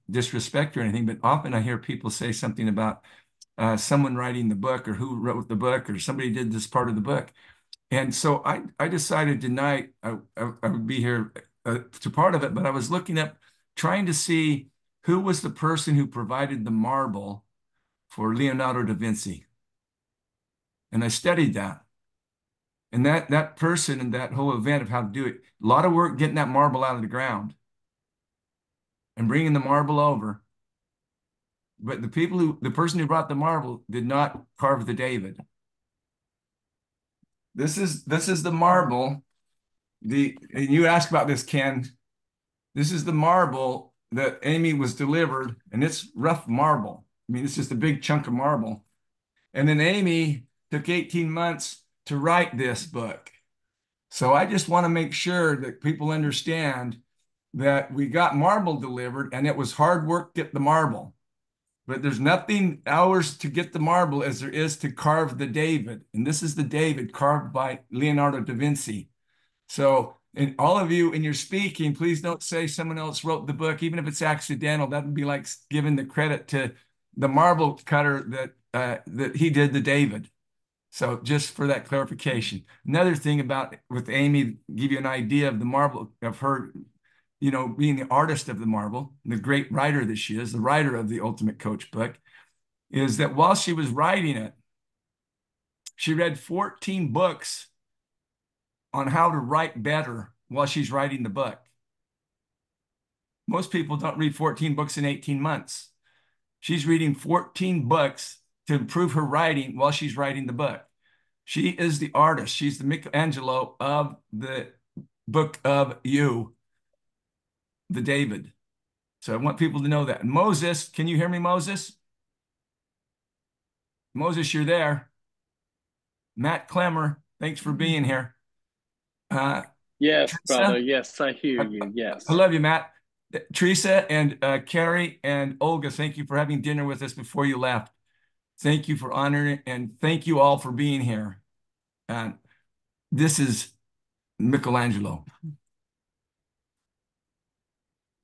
disrespect or anything, but often I hear people say something about someone writing the book or who wrote the book or somebody did this part of the book. And so I decided tonight I would be here to part of it, but I was looking up, trying to see who was the person who provided the marble for Leonardo da Vinci. And I studied that. And that person and that whole event of how to do it, a lot of work getting that marble out of the ground and bringing the marble over. But the person who brought the marble did not carve the David. This is the marble. And you asked about this, Ken. This is the marble that Amy was delivered, and it's rough marble. I mean, it's just a big chunk of marble. And then Amy took 18 months to write this book. So I just want to make sure that people understand that we got marble delivered, and it was hard work to get the marble. But there's nothing hours to get the marble as there is to carve the David. And this is the David carved by Leonardo da Vinci. So, and all of you in your speaking, please don't say someone else wrote the book, even if it's accidental. That would be like giving the credit to the marble cutter that he did the David. So just for that clarification. Another thing with Amy, give you an idea of the marble, of her, being the artist of the marble, the great writer that she is, the writer of the Ultimate Coach book, is that while she was writing it, she read 14 books on how to write better while she's writing the book. Most people don't read 14 books in 18 months. She's reading 14 books to improve her writing while she's writing the book. She is the artist. She's the Michelangelo of the book of you, the David. So I want people to know that. Moses, can you hear me, Moses? Moses, you're there. Matt Clemmer, thanks for being here. Yes, Teresa, brother. Yes, I hear you. Yes. I love you, Matt. Teresa and Carrie and Olga, thank you for having dinner with us before you left. Thank you for honoring it, and thank you all for being here. This is Michelangelo.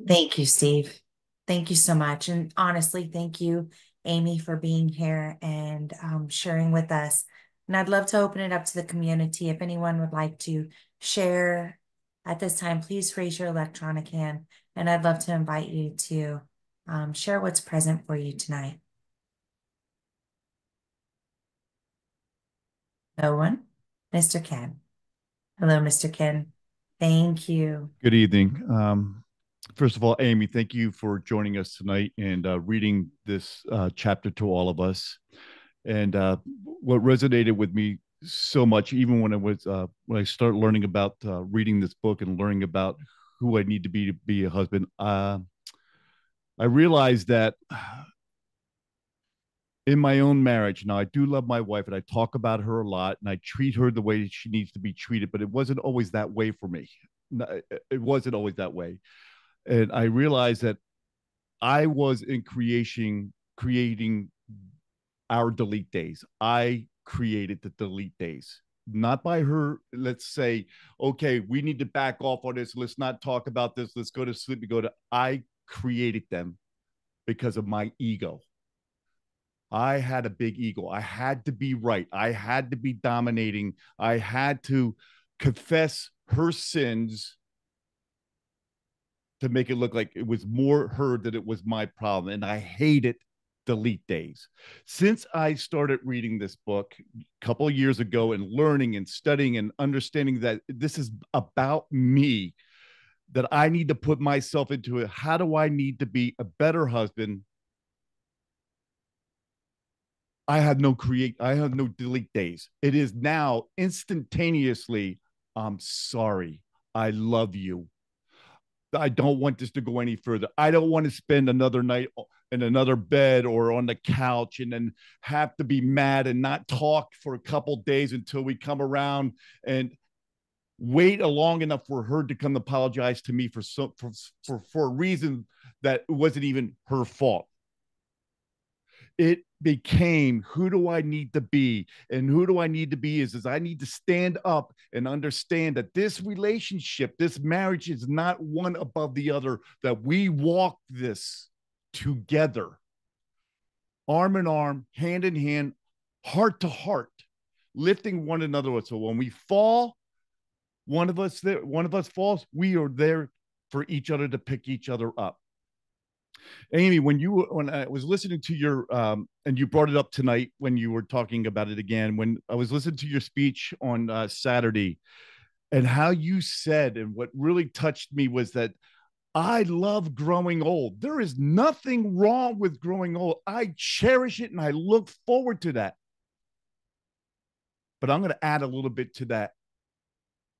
Thank you, Steve. Thank you so much. And honestly, thank you, Amy, for being here and sharing with us. And I'd love to open it up to the community. If anyone would like to share at this time, please raise your electronic hand. And I'd love to invite you to share what's present for you tonight. No one? Mr. Ken. Hello, Mr. Ken. Thank you. Good evening. First of all, Amy, thank you for joining us tonight and reading this chapter to all of us. And what resonated with me so much, even when I started learning about reading this book and learning about who I need to be a husband, I realized that in my own marriage, now I do love my wife and I talk about her a lot and I treat her the way she needs to be treated, but it wasn't always that way for me. It wasn't always that way. And I realized that I was in creating our delete days. I created the delete days, not by her. Let's say, okay, we need to back off on this. Let's not talk about this. Let's go to sleep. I created them because of my ego. I had a big ego. I had to be right. I had to be dominating. I had to confess her sins to make it look like it was more her than it was my problem. And I hate it delete days. Since I started reading this book a couple of years ago and learning and studying and understanding that this is about me, that I need to put myself into it. How do I need to be a better husband? I have no delete days. It is now instantaneously, I'm sorry. I love you. I don't want this to go any further. I don't want to spend another night in another bed or on the couch and then have to be mad and not talk for a couple days until we come around and wait long enough for her to come apologize to me for a reason that wasn't even her fault. It became, who do I need to be? And who do I need to be is I need to stand up and understand that this relationship, this marriage is not one above the other, that we walk this together, arm in arm, hand in hand, heart to heart, lifting one another up. So when we fall, one of us falls, we are there for each other to pick each other up. Amy, when I was listening to your and you brought it up tonight when you were talking about it again, when I was listening to your speech on Saturday, and how you said, and what really touched me was that I love growing old. There is nothing wrong with growing old. I cherish it and I look forward to that. But I'm going to add a little bit to that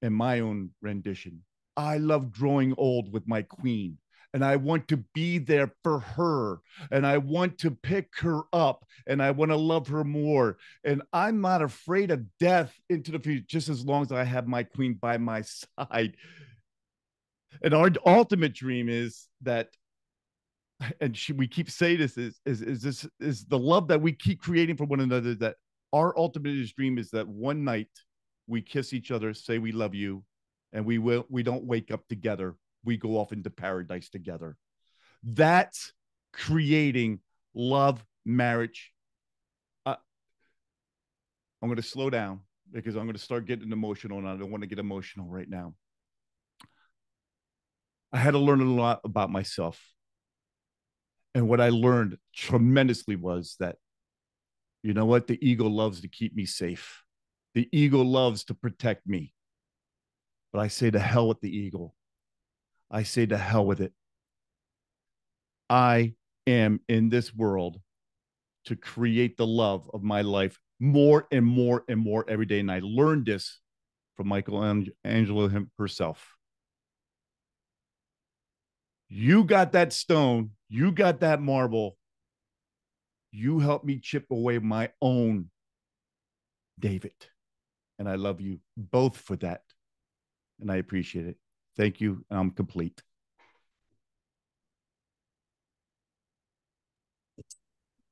in my own rendition. I love growing old with my queen. And I want to be there for her. And I want to pick her up. And I want to love her more. And I'm not afraid of death into the future, just as long as I have my queen by my side. And our ultimate dream is that, and we keep saying this, is the love that we keep creating for one another, that our ultimate dream is that one night we kiss each other, say we love you, and we don't wake up together. We go off into paradise together. That's creating love, marriage. I'm going to slow down because I'm going to start getting emotional, and I don't want to get emotional right now. I had to learn a lot about myself. And what I learned tremendously was that, you know what? The ego loves to keep me safe. The ego loves to protect me. But I say to hell with the ego. I say to hell with it. I am in this world to create the love of my life more and more and more every day. And I learned this from Michelangelo herself. You got that stone. You got that marble. You helped me chip away my own David. And I love you both for that. And I appreciate it. Thank you. I'm complete.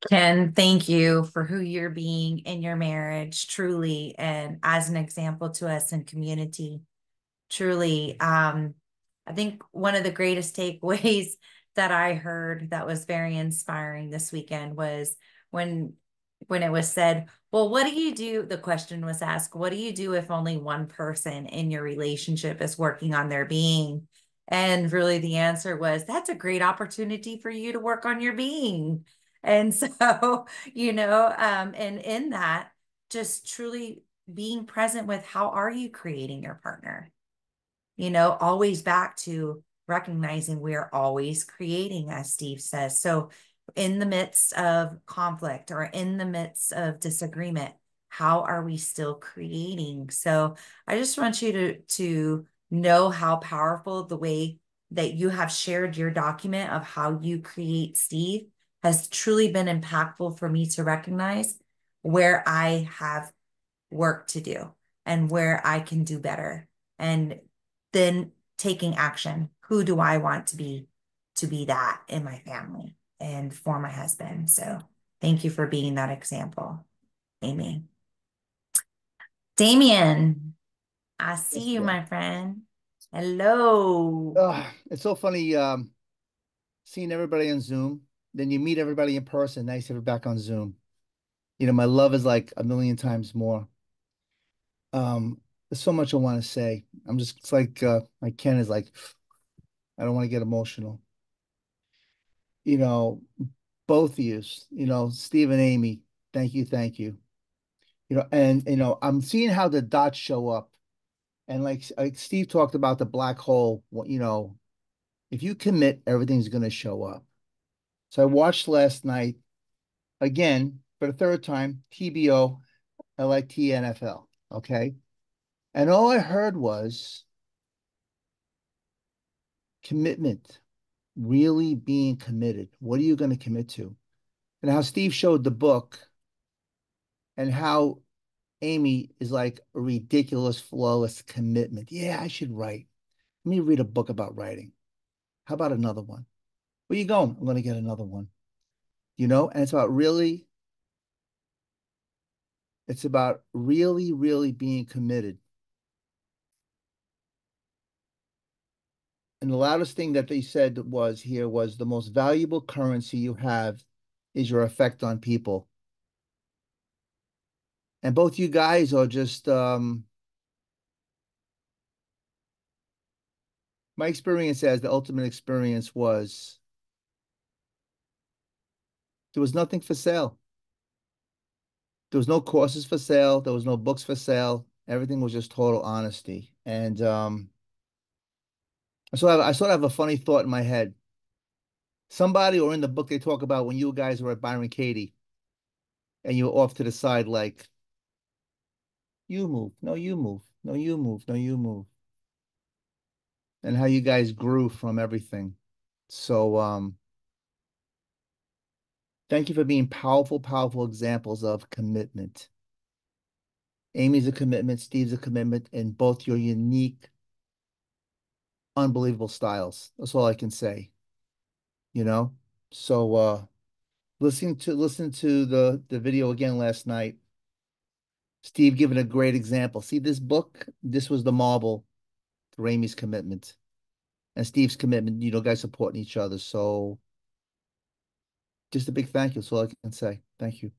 Ken, thank you for who you're being in your marriage, truly, and as an example to us in community. Truly, I think one of the greatest takeaways that I heard that was very inspiring this weekend was when it was said, well, what do you do? The question was asked, what do you do if only one person in your relationship is working on their being? And really the answer was, that's a great opportunity for you to work on your being. And so, and in that, just truly being present with how are you creating your partner? Always back to recognizing we're always creating, as Steve says. So in the midst of conflict or in the midst of disagreement, how are we still creating? So I just want you to know how powerful the way that you have shared your document of how you create Steve has truly been impactful for me to recognize where I have work to do and where I can do better. And then taking action. Who do I want to be that in my family and for my husband? So thank you for being that example, Amy. Damien, I see you, my friend. Hello. It's so funny seeing everybody on Zoom. Then you meet everybody in person. Nice to have back on Zoom. My love is like a million times more. There's so much I want to say. It's like my Ken is like, I don't want to get emotional. both of you, Steve and Amy, thank you, thank you. And I'm seeing how the dots show up. And like Steve talked about the black hole, if you commit, everything's going to show up. So I watched last night, again, for the third time, TBO, LIT NFL, okay? And all I heard was commitment, really being committed. What are you going to commit to? And how Steve showed the book and how Amy is like a ridiculous, flawless commitment. Yeah, I should write. Let me read a book about writing. How about another one? Where you going? I'm going to get another one. And it's about really being committed. And the loudest thing that they said was the most valuable currency you have is your effect on people. And both you guys are just, my experience as the ultimate experience was there was nothing for sale. There was no courses for sale. There was no books for sale. Everything was just total honesty. And I sort of have a funny thought in my head. Somebody, or in the book, they talk about when you guys were at Byron Katie and you were off to the side, like, you move, no, you move, no, you move, no, you move. And how you guys grew from everything. So thank you for being powerful, powerful examples of commitment. Amy's a commitment, Steve's a commitment, in both your unique, unbelievable styles. That's all I can say. So listening to the video again last night, Steve giving a great example. See this book? This was the marble for Amy's commitment. And Steve's commitment, guys supporting each other. So just a big thank you. That's all I can say. Thank you.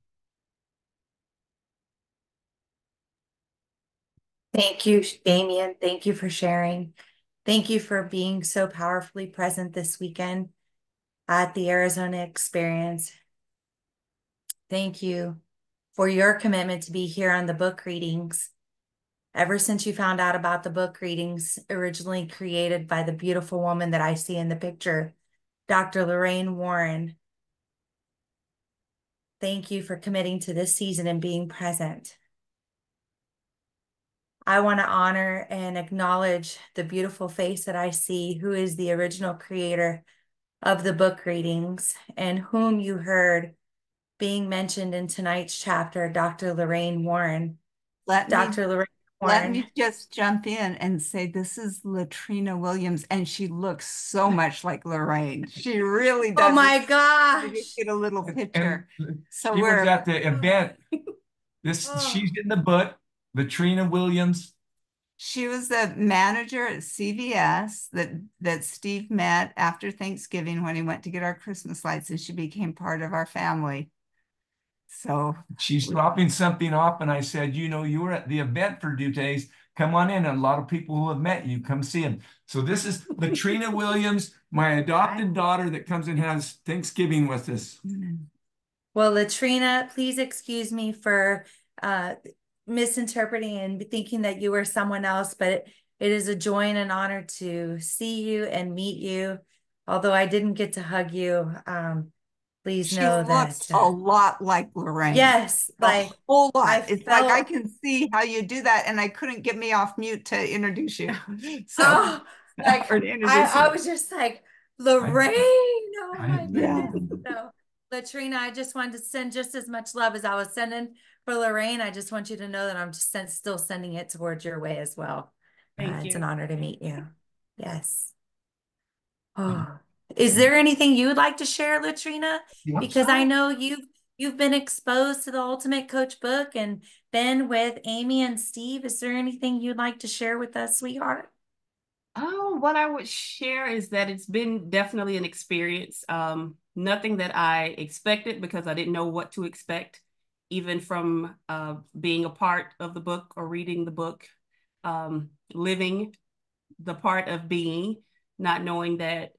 Thank you, Damien. Thank you for sharing. Thank you for being so powerfully present this weekend at the Arizona Experience. Thank you for your commitment to be here on the book readings. Ever since you found out about the book readings originally created by the beautiful woman that I see in the picture, Dr. Lorraine Warren, thank you for committing to this season and being present. I want to honor and acknowledge the beautiful face that I see, who is the original creator of the book readings and whom you heard being mentioned in tonight's chapter, Dr. Lorraine Warren. Dr. Lorraine Warren. Let me just jump in and say this is Latrina Williams, and she looks so much like Lorraine. She really does. Oh my gosh! Get a little picture. So she was at the event. She's in the book. Latrina Williams. She was the manager at CVS that Steve met after Thanksgiving when he went to get our Christmas lights, and she became part of our family. So she's dropping something off, and I said, you were at the event for 2 days. Come on in. And a lot of people who have met you, come see them. So this is Latrina Williams, my adopted daughter that comes and has Thanksgiving with us. Well, Latrina, please excuse me for misinterpreting and thinking that you were someone else, but it is a joy and an honor to see you and meet you. Although I didn't get to hug you, please know that she looks a lot like Lorraine. Yes, a whole lot. It's like I can see how you do that, and I couldn't get me off mute to introduce you. So I was just like, Lorraine. Oh my goodness. No, Latrina, I just wanted to send just as much love as I was sending for Lorraine. I just want you to know that I'm just still sending it towards your way as well. Thank you. It's an honor to meet you. Yes. Oh. Is there anything you would like to share, Latrina? Because I know you've been exposed to the Ultimate Coach book and been with Amy and Steve. Is there anything you'd like to share with us, sweetheart? Oh, what I would share is that it's been definitely an experience. Nothing that I expected, because I didn't know what to expect, even from being a part of the book or reading the book, living the part of being, not knowing that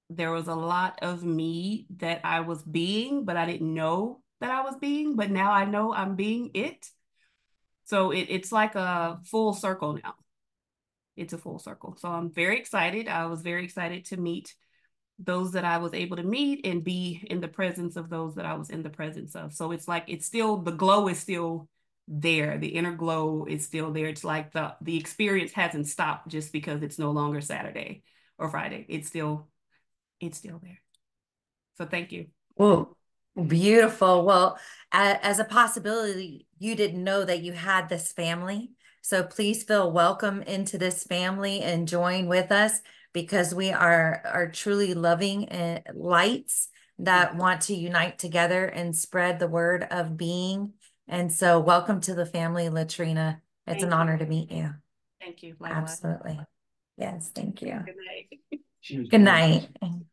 there was a lot of me that I was being, but I didn't know that I was being, but now I know I'm being it. So it's like a full circle now. It's a full circle. So I'm very excited. I was very excited to meet those that I was able to meet and be in the presence of those that I was in the presence of. So it's like, it's still, the glow is still there. The inner glow is still there. It's like the experience hasn't stopped just because it's no longer Saturday or Friday. It's still there. So thank you. Oh, beautiful. Well, as a possibility, you didn't know that you had this family. So please feel welcome into this family and join with us, because we are truly loving lights that want to unite together and spread the word of being. And so welcome to the family, Latrina. It's an honor to meet you. Thank you. Likewise. Absolutely. Yes, thank you. Good night. Good night.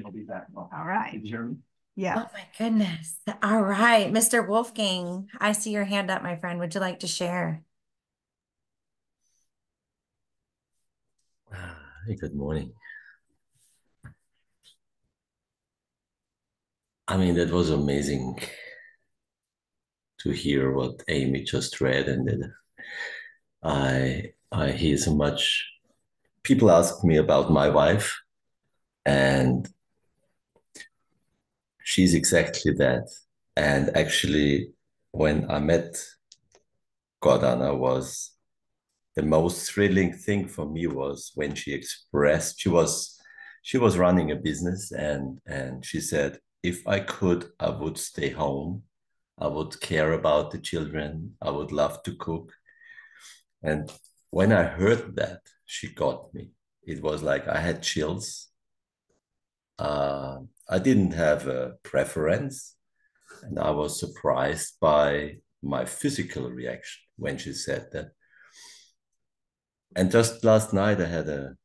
I'll be back. All right. Did you hear me? Yeah. Oh my goodness. All right. Mr. Wolfgang, I see your hand up, my friend. Would you like to share? Hey, good morning. I mean, that was amazing to hear what Amy just read, and then I hear so much. People ask me about my wife, and she's exactly that. And actually, when I met Gordana, was the most thrilling thing for me was when she expressed, she was running a business, and she said, if I could, I would stay home. I would care about the children. I would love to cook. And when I heard that, she got me. It was like I had chills. I didn't have a preference, and I was surprised by my physical reaction when she said that. And just last night I had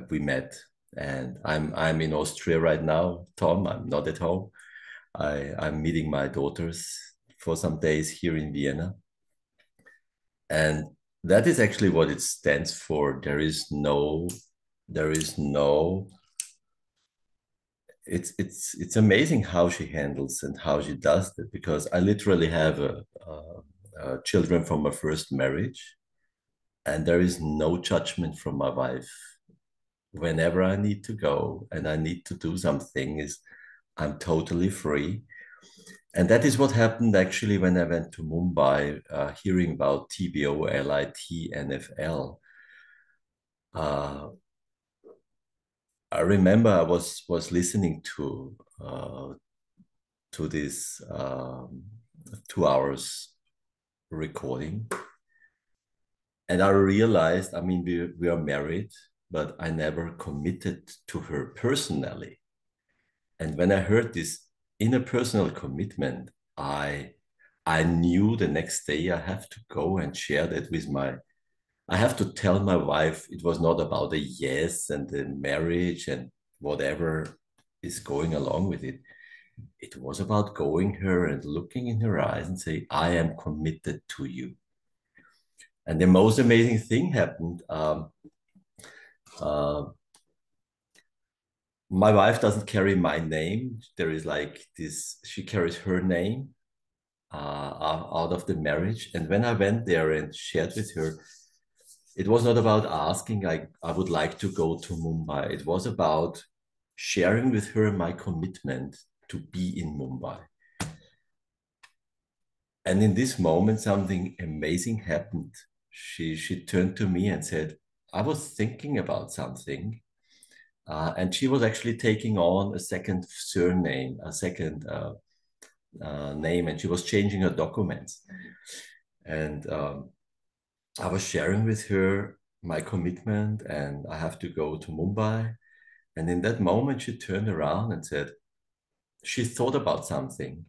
we met, and I'm in Austria right now, Tom. I'm not at home. I'm meeting my daughters for some days here in Vienna. And that is actually what it stands for. It's amazing how she handles and how she does that, because I literally have children from my first marriage, and there is no judgment from my wife. Whenever I need to go and I need to do something, I'm totally free. And that is what happened actually when I went to Mumbai, hearing about TBO, LIT, NFL. I remember I was listening to this 2 hours recording, and I realized, I mean, we are married, but I never committed to her personally. And when I heard this interpersonal commitment, I knew the next day I have to go and share that with I have to tell my wife it was not about a yes and the marriage and whatever is going along with it. It was about going her and looking in her eyes and say, I am committed to you. And the most amazing thing happened. My wife doesn't carry my name. There is like this, she carries her name out of the marriage. And when I went there and shared with her, it was not about asking, I would like to go to Mumbai. It was about sharing with her my commitment to be in Mumbai. And in this moment, something amazing happened. She turned to me and said, I was thinking about something. And she was actually taking on a second surname, a second name, and she was changing her documents. And I was sharing with her my commitment, and I have to go to Mumbai. And in that moment, she turned around and said, she thought about something.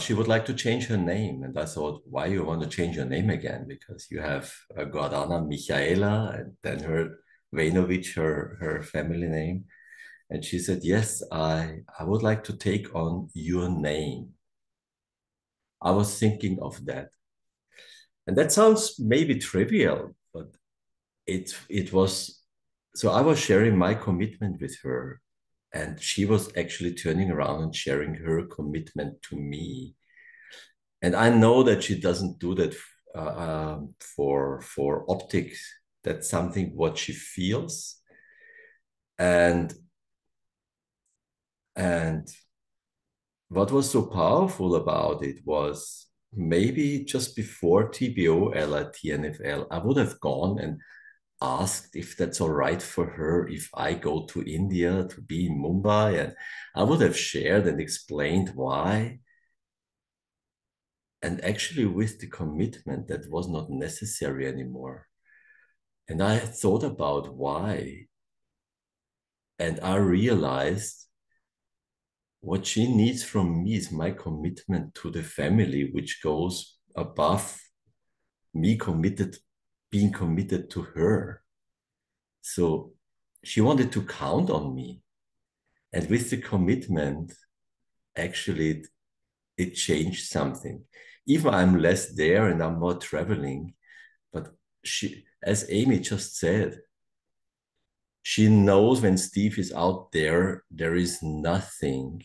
She would like to change her name. And I thought, why you want to change your name again? Because you have Gordana Michaela, and then her Vejnović, her family name. And she said, yes, I would like to take on your name. I was thinking of that. And that sounds maybe trivial, but it was So I was sharing my commitment with her, and she was actually turning around and sharing her commitment to me. And I know that she doesn't do that for optics. That's something what she feels. And what was so powerful about it was maybe just before TBO, LIT, NFL, I would have gone and asked if that's all right for her if I go to India to be in Mumbai. And I would have shared and explained why. And actually, with the commitment, that was not necessary anymore. And I thought about why. And I realized what she needs from me is my commitment to the family, which goes above me being committed to her. So she wanted to count on me. And with the commitment, actually, it changed something. Even I'm less there and I'm more traveling, but she, as Amy just said, she knows when Steve is out there, there is nothing.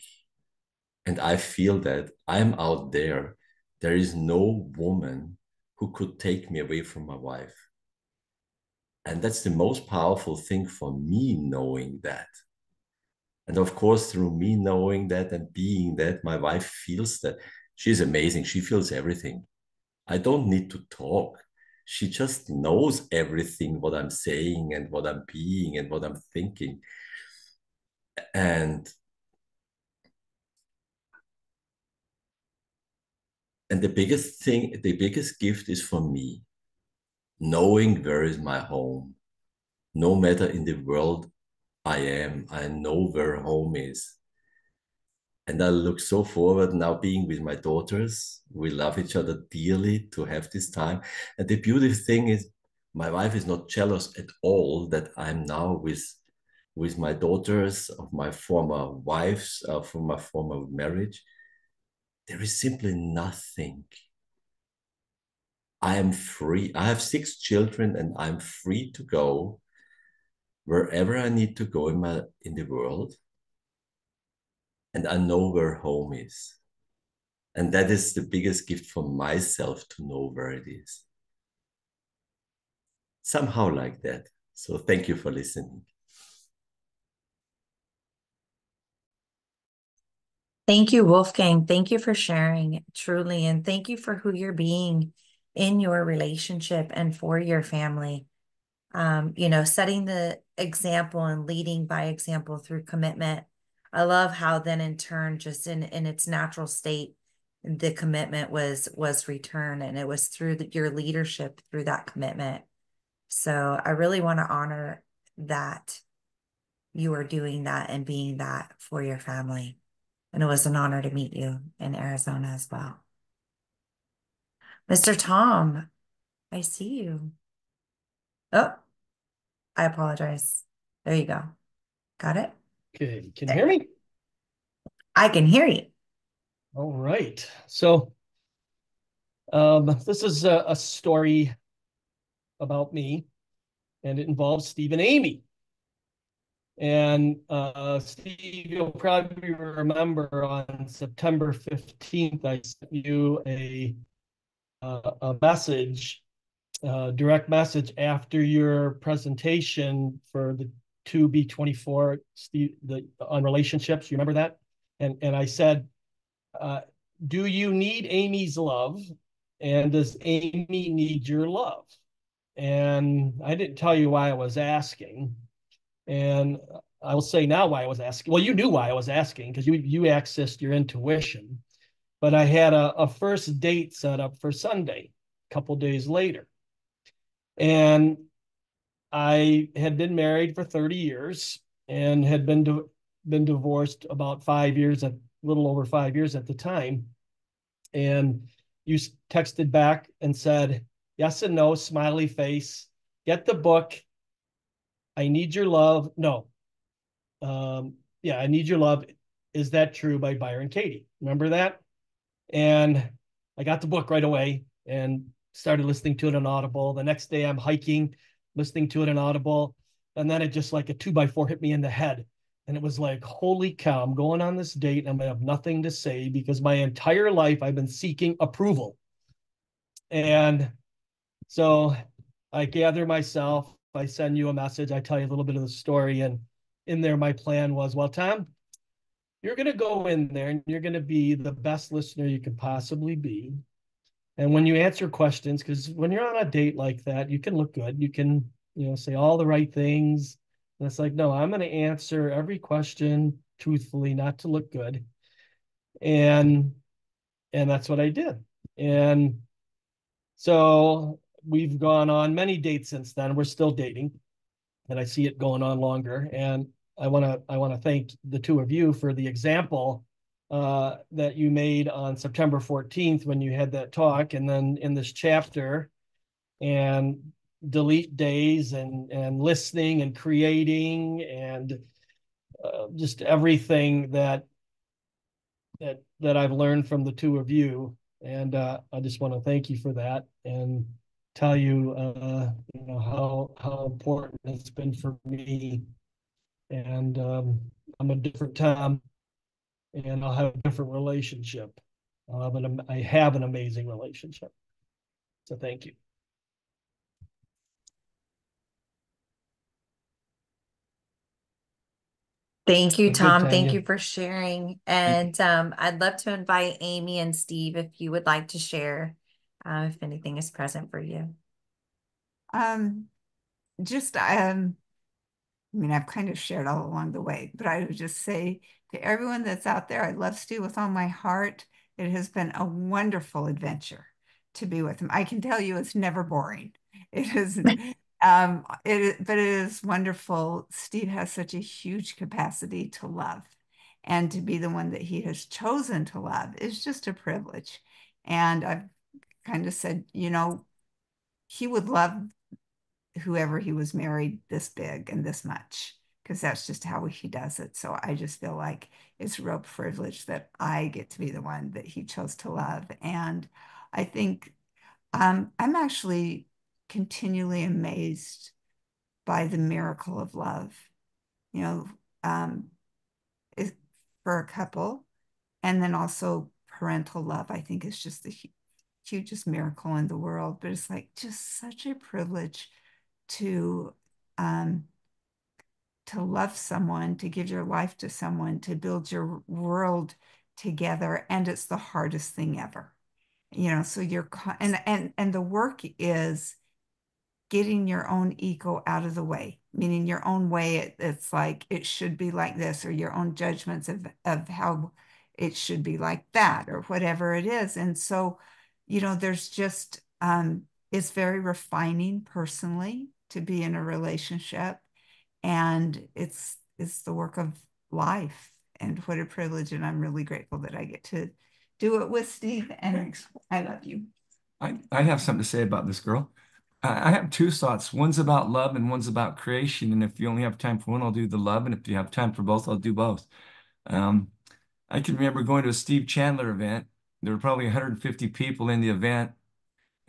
And I feel that I'm out there. There is no woman who could take me away from my wife. And that's the most powerful thing for me, knowing that. And of course, through me knowing that and being that, my wife feels that. She's amazing. She feels everything. I don't need to talk. She just knows everything, what I'm saying and what I'm being and what I'm thinking. And the biggest thing, the biggest gift is for me, knowing where is my home. No matter in the world I am, I know where home is. And I look so forward now being with my daughters. We love each other dearly to have this time. And the beautiful thing is my wife is not jealous at all that I'm now with my daughters of my former wives, from my former marriage. There is simply nothing. I am free. I have 6 children and I'm free to go wherever I need to go in the world. And I know where home is. And that is the biggest gift for myself, to know where it is. Somehow like that. So thank you for listening. Thank you, Wolfgang. Thank you for sharing, truly. And thank you for who you're being in your relationship and for your family. You know, setting the example and leading by example through commitment. I love how then in turn, just in its natural state, the commitment was returned, and it was through your leadership through that commitment. So I really want to honor that you are doing that and being that for your family. And it was an honor to meet you in Arizona as well. Mr. Tom, I see you. Oh, I apologize. There you go. Got it? Okay, can you hear me? I can hear you. All right. So this is a story about me, and it involves Steve and Amy. And Steve, you'll probably remember on September 15th, I sent you a message, direct message after your presentation for the 2B24, Steve, on relationships. You remember that? And I said, do you need Amy's love? And does Amy need your love? And I didn't tell you why I was asking. And I will say now why I was asking. Well, you knew why I was asking, because you accessed your intuition. But I had a first date set up for Sunday, a couple days later. And I had been married for 30 years and had been divorced about 5 years, a little over 5 years at the time. And you texted back and said, yes and no, smiley face, get the book. I Need Your Love. No. Yeah, I Need Your Love. Is That True by Byron Katie. Remember that? And I got the book right away and started listening to it on Audible. The next day I'm hiking, listening to it on Audible. And then it just like a 2x4 hit me in the head. And it was like, holy cow, I'm going on this date and I'm going to have nothing to say because my entire life I've been seeking approval. And so I gather myself, I send you a message, I tell you a little bit of the story. And in there, my plan was, well, Tom, you're going to go in there and you're going to be the best listener you could possibly be. And when you answer questions, because when you're on a date like that, you can look good. You can, say all the right things. And it's like, no, I'm going to answer every question truthfully, not to look good. And that's what I did. And so we've gone on many dates since then. We're still dating, and I see it going on longer. And I want to thank the two of you for the example that you made on September 14th when you had that talk, and then in this chapter, and delete days and listening and creating and just everything that I've learned from the two of you. And I just want to thank you for that and tell you, how important it's been for me. And I'm a different Tom, and I'll have a different relationship. But I have an amazing relationship. So thank you. Thank you, Good, Tom. Thank Tanya. you for sharing. And I'd love to invite Amy and Steve if you would like to share, if anything is present for you. I've kind of shared all along the way, but I would just say to everyone that's out there, I love Stu with all my heart. It has been a wonderful adventure to be with him. I can tell you it's never boring. It is, but it is wonderful. Steve has such a huge capacity to love, and to be the one that he has chosen to love is just a privilege. And I've kind of said, he would love whoever he was married this big and this much, because that's just how he does it. So I just feel like it's a real privilege that I get to be the one that he chose to love. And I think I'm actually continually amazed by the miracle of love, for a couple, and then also parental love. I think is just the hugest miracle in the world, but it's like just such a privilege to love someone, to give your life to someone, to build your world together. And it's the hardest thing ever, so and the work is getting your own ego out of the way, meaning your own way. It's like, it should be like this, or your own judgments of how it should be like that, or whatever it is. And so, there's just, it's very refining personally to be in a relationship, and it's the work of life, and what a privilege. And I'm really grateful that I get to do it with Steve, and thanks. I love you. I have something to say about this girl. I have two thoughts. One's about love and one's about creation. And if you only have time for one, I'll do the love. And if you have time for both, I'll do both. I can remember going to a Steve Chandler event. There were probably 150 people in the event,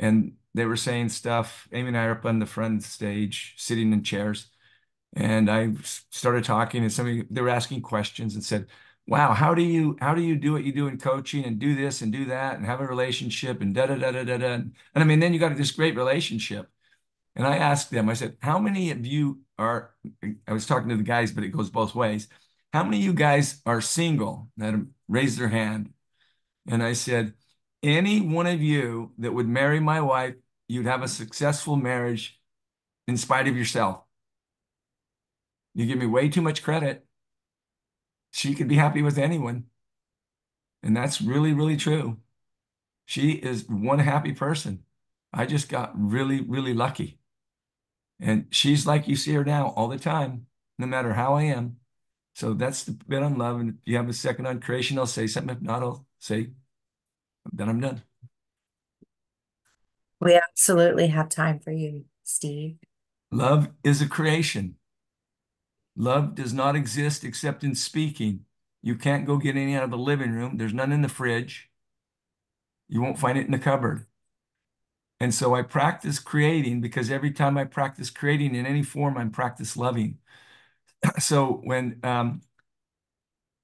and they were saying stuff. Amy and I are up on the front stage, sitting in chairs. And I started talking, and they were asking questions and said, wow, how do you do what you do in coaching, and do this and do that and have a relationship and da da da da da da. And I mean, then you got this great relationship. And I asked them, I said, how many of you I was talking to the guys, but it goes both ways. How many of you guys are single that raised their hand? And I said, any one of you that would marry my wife, you'd have a successful marriage in spite of yourself. You give me way too much credit. She could be happy with anyone. And that's really, really true. She is one happy person. I just got really, really lucky. And she's like you see her now all the time, no matter how I am. So that's the bit on love. And if you have a second on creation, I'll say something. If not, I'll say, then I'm done. We absolutely have time for you, Steve. Love is a creation. Love does not exist except in speaking. You can't go get any out of the living room. There's none in the fridge. You won't find it in the cupboard. And so I practice creating, because every time I practice creating in any form, I'm practice loving. So when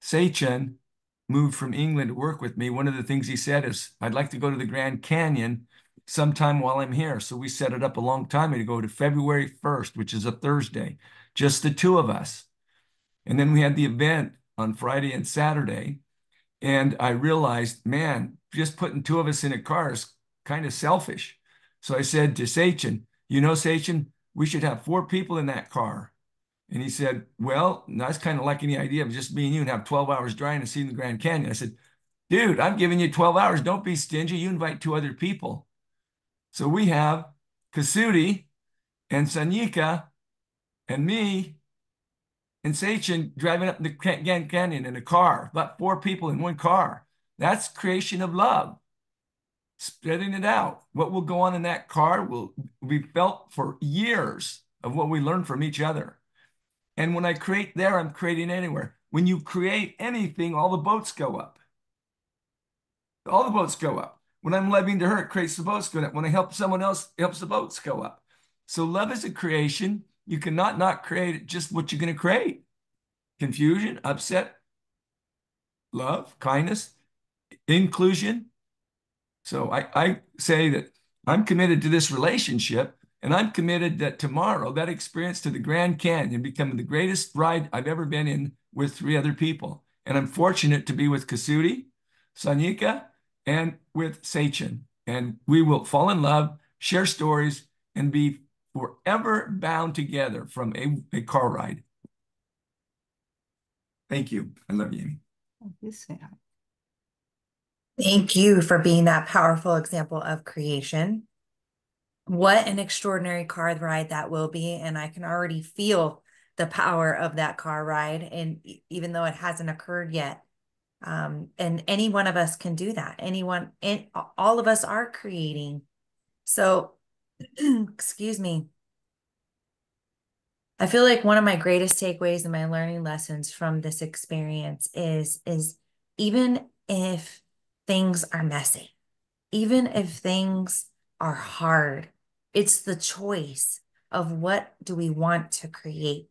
Sachin moved from England to work with me, one of the things he said is, I'd like to go to the Grand Canyon sometime while I'm here. So we set it up a long time ago to February 1st, which is a Thursday, just the two of us. And then we had the event on Friday and Saturday. And I realized, man, just putting two of us in a car is kind of selfish. So I said to Sachin, Sachin, we should have 4 people in that car. And he said, well, that's kind of liking the idea of just me and you and have 12 hours driving and seeing the Grand Canyon. I said, dude, I'm giving you 12 hours. Don't be stingy. You invite 2 other people. So we have Kasuri and Sanyika and me and Sachin driving up the Grand Canyon in a car, about 4 people in one car. That's creation of love, spreading it out. What will go on in that car will be felt for years of what we learn from each other. And when I create there, I'm creating anywhere. When you create anything, all the boats go up. All the boats go up. When I'm loving to her, it creates the boats go up. When I help someone else, it helps the boats go up. So love is a creation. You cannot not create just what you're going to create. Confusion, upset, love, kindness, inclusion. So I say that I'm committed to this relationship, and I'm committed that tomorrow, that experience to the Grand Canyon becoming the greatest ride I've ever been in with 3 other people. And I'm fortunate to be with Kasuri, Sanyika, and with Sachin. And we will fall in love, share stories, and be forever bound together from a car ride. Thank you. I love you, Amy. Thank you for being that powerful example of creation. What an extraordinary car ride that will be. And I can already feel the power of that car ride. And even though it hasn't occurred yet, and any one of us can do that. All of us are creating. So, excuse me. I feel like one of my greatest takeaways and my learning lessons from this experience is even if things are messy, even if things are hard, it's the choice of what do we want to create.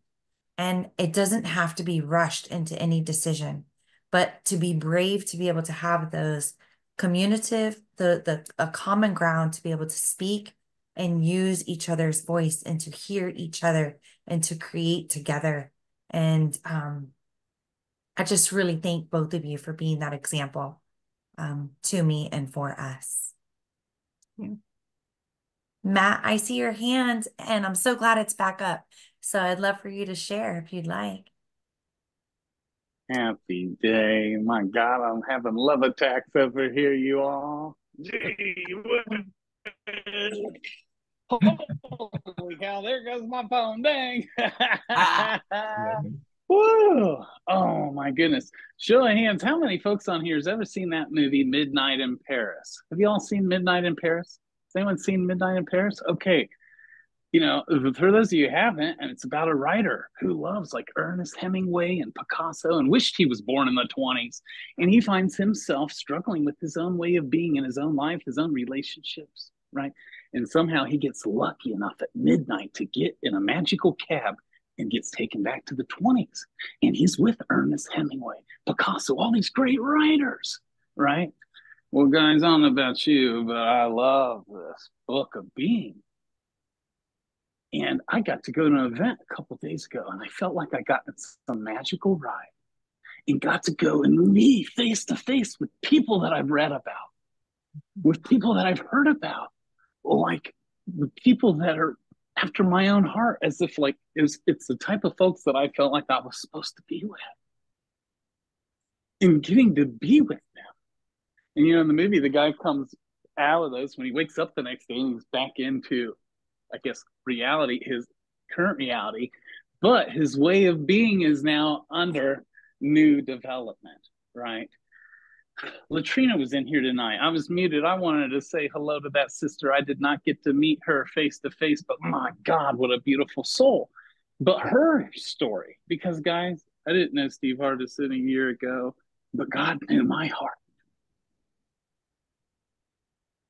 And it doesn't have to be rushed into any decision, but to be brave, to be able to have those communicative, a common ground to be able to speak and use each other's voice and to hear each other and to create together. And I just really thank both of you for being that example to me and for us. Yeah. Matt, I see your hand and I'm so glad it's back up. So I'd love for you to share if you'd like. Happy day. My God, I'm having love attacks over here, you all. Gee, holy cow, there goes my phone. Dang. Whoa. Oh, my goodness. Show of hands, how many folks on here has ever seen that movie, Midnight in Paris? Have you all seen Midnight in Paris? Has anyone seen Midnight in Paris? Okay. For those of you who haven't, and it's about a writer who loves like Ernest Hemingway and Picasso and wished he was born in the 20s. And he finds himself struggling with his own way of being in his own life, his own relationships, right? And somehow he gets lucky enough at midnight to get in a magical cab and gets taken back to the 20s. And he's with Ernest Hemingway, Picasso, all these great writers, right? Well, guys, I don't know about you, but I love this book of being. And I got to go to an event a couple of days ago, and I felt like I got some magical ride and got to go and meet face to face with people that I've read about, with people that I've heard about, like the people that are after my own heart, as if like it's the type of folks that I felt like I was supposed to be with. And getting to be with them. And in the movie, the guy comes out of those when he wakes up the next day and he's back into, I guess, reality, his current reality, but his way of being is now under new development, right? Latrina was in here tonight. I was muted. I wanted to say hello to that sister. I did not get to meet her face to face, but my God, what a beautiful soul. But her story, because guys, I didn't know Steve Hardison a year ago, but God knew my heart.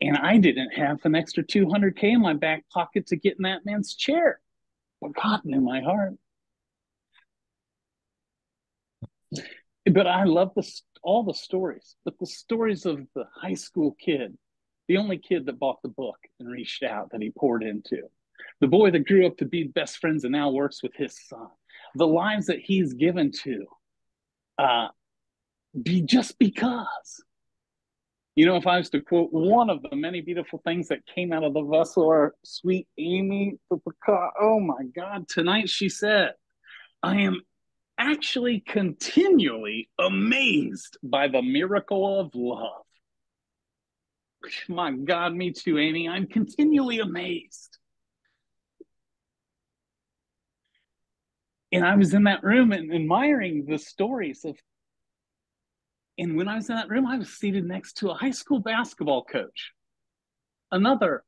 And I didn't have an extra $200K in my back pocket to get in that man's chair. But God knew my heart. But I love all the stories, but the stories of the high school kid, the only kid that bought the book and reached out that he poured into, the boy that grew up to be best friends and now works with his son, the lives that he's given to, just because. You know, if I was to quote one of the many beautiful things that came out of the vessel, our sweet Amy, oh my God, tonight she said, I am actually continually amazed by the miracle of love. My God, me too, Amy. I'm continually amazed. And I was in that room and admiring the stories of, and when I was in that room, I was seated next to a high school basketball coach, another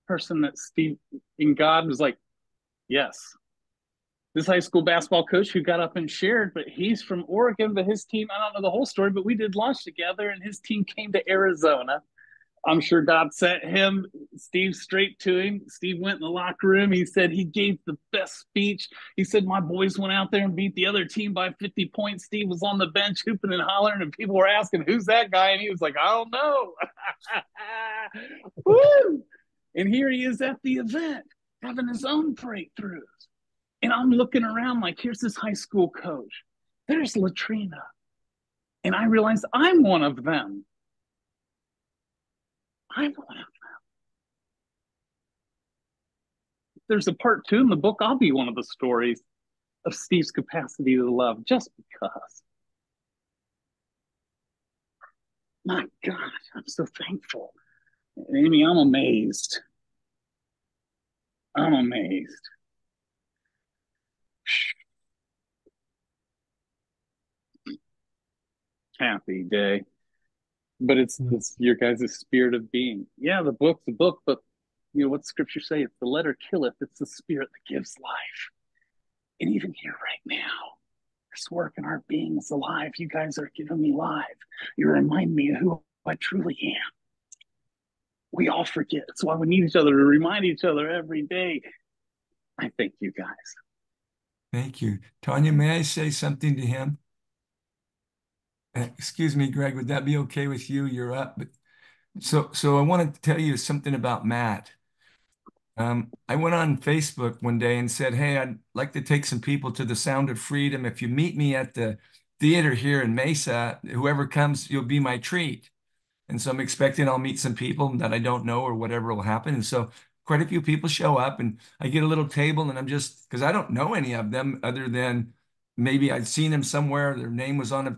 person that Steve in God was like, yes. This high school basketball coach who got up and shared, but he's from Oregon, but his team, I don't know the whole story, but we did lunch together and his team came to Arizona. I'm sure God sent him, Steve, straight to him. Steve went in the locker room. He said he gave the best speech. He said, my boys went out there and beat the other team by 50 points. Steve was on the bench hooping and hollering, and people were asking, who's that guy? And he was like, I don't know. Woo! And here he is at the event, having his own breakthroughs. And I'm looking around like, here's this high school coach. There's Latrina. And I realized I'm one of them. I'm one of them. If there's a part 2 in the book, I'll be one of the stories of Steve's capacity to love just because. My God, I'm so thankful. And Amy, I'm amazed. I'm amazed. Happy day. But it's your guys' spirit of being. Yeah, the book's a book, but you know what scripture say? If the letter killeth, it's the spirit that gives life. And even here right now, this work in our being is alive. You guys are giving me life. You remind me of who I truly am. We all forget. That's why we need each other to remind each other every day. I thank you guys. Thank you. Tanya, may I say something to him? Excuse me, Greg, would that be okay with you? You're up. But so I wanted to tell you something about Matt. I went on Facebook one day and said, hey, I'd like to take some people to the Sound of Freedom. If you meet me at the theater here in Mesa, whoever comes, you'll be my treat. And so I'm expecting I'll meet some people that I don't know or whatever will happen. And so quite a few people show up and I get a little table and I'm just, because I don't know any of them other than maybe I'd seen them somewhere. Their name was on a,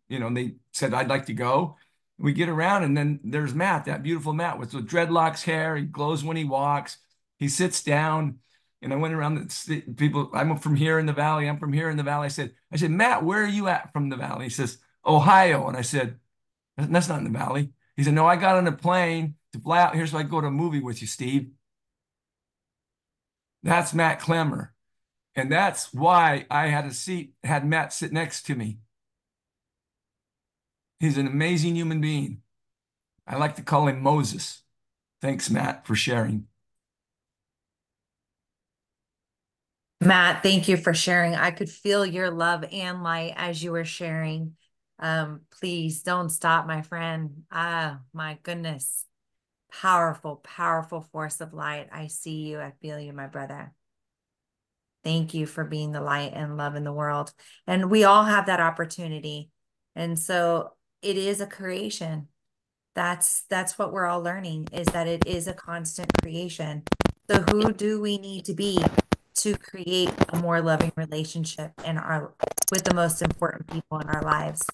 they said, I'd like to go. We get around and then there's Matt, that beautiful Matt with the dreadlocks hair. He glows when he walks. He sits down and I went around the people. I'm from here in the Valley. I'm from here in the Valley. I said, Matt, where are you at from the Valley? He says, Ohio. And I said, that's not in the Valley. He said, no, I got on a plane to fly out here so I could go to a movie with you, Steve. That's Matt Clemmer. And that's why I had Matt sit next to me. He's an amazing human being. I like to call him Moses. Thanks, Matt, for sharing. Matt, thank you for sharing. I could feel your love and light as you were sharing. Please don't stop, my friend. Ah, my goodness. Powerful, powerful force of light. I see you. I feel you, my brother. Thank you for being the light and love in the world. And we all have that opportunity. And so it is a creation. That's what we're all learning, is that it is a constant creation. So who do we need to be to create a more loving relationship with the most important people in our lives?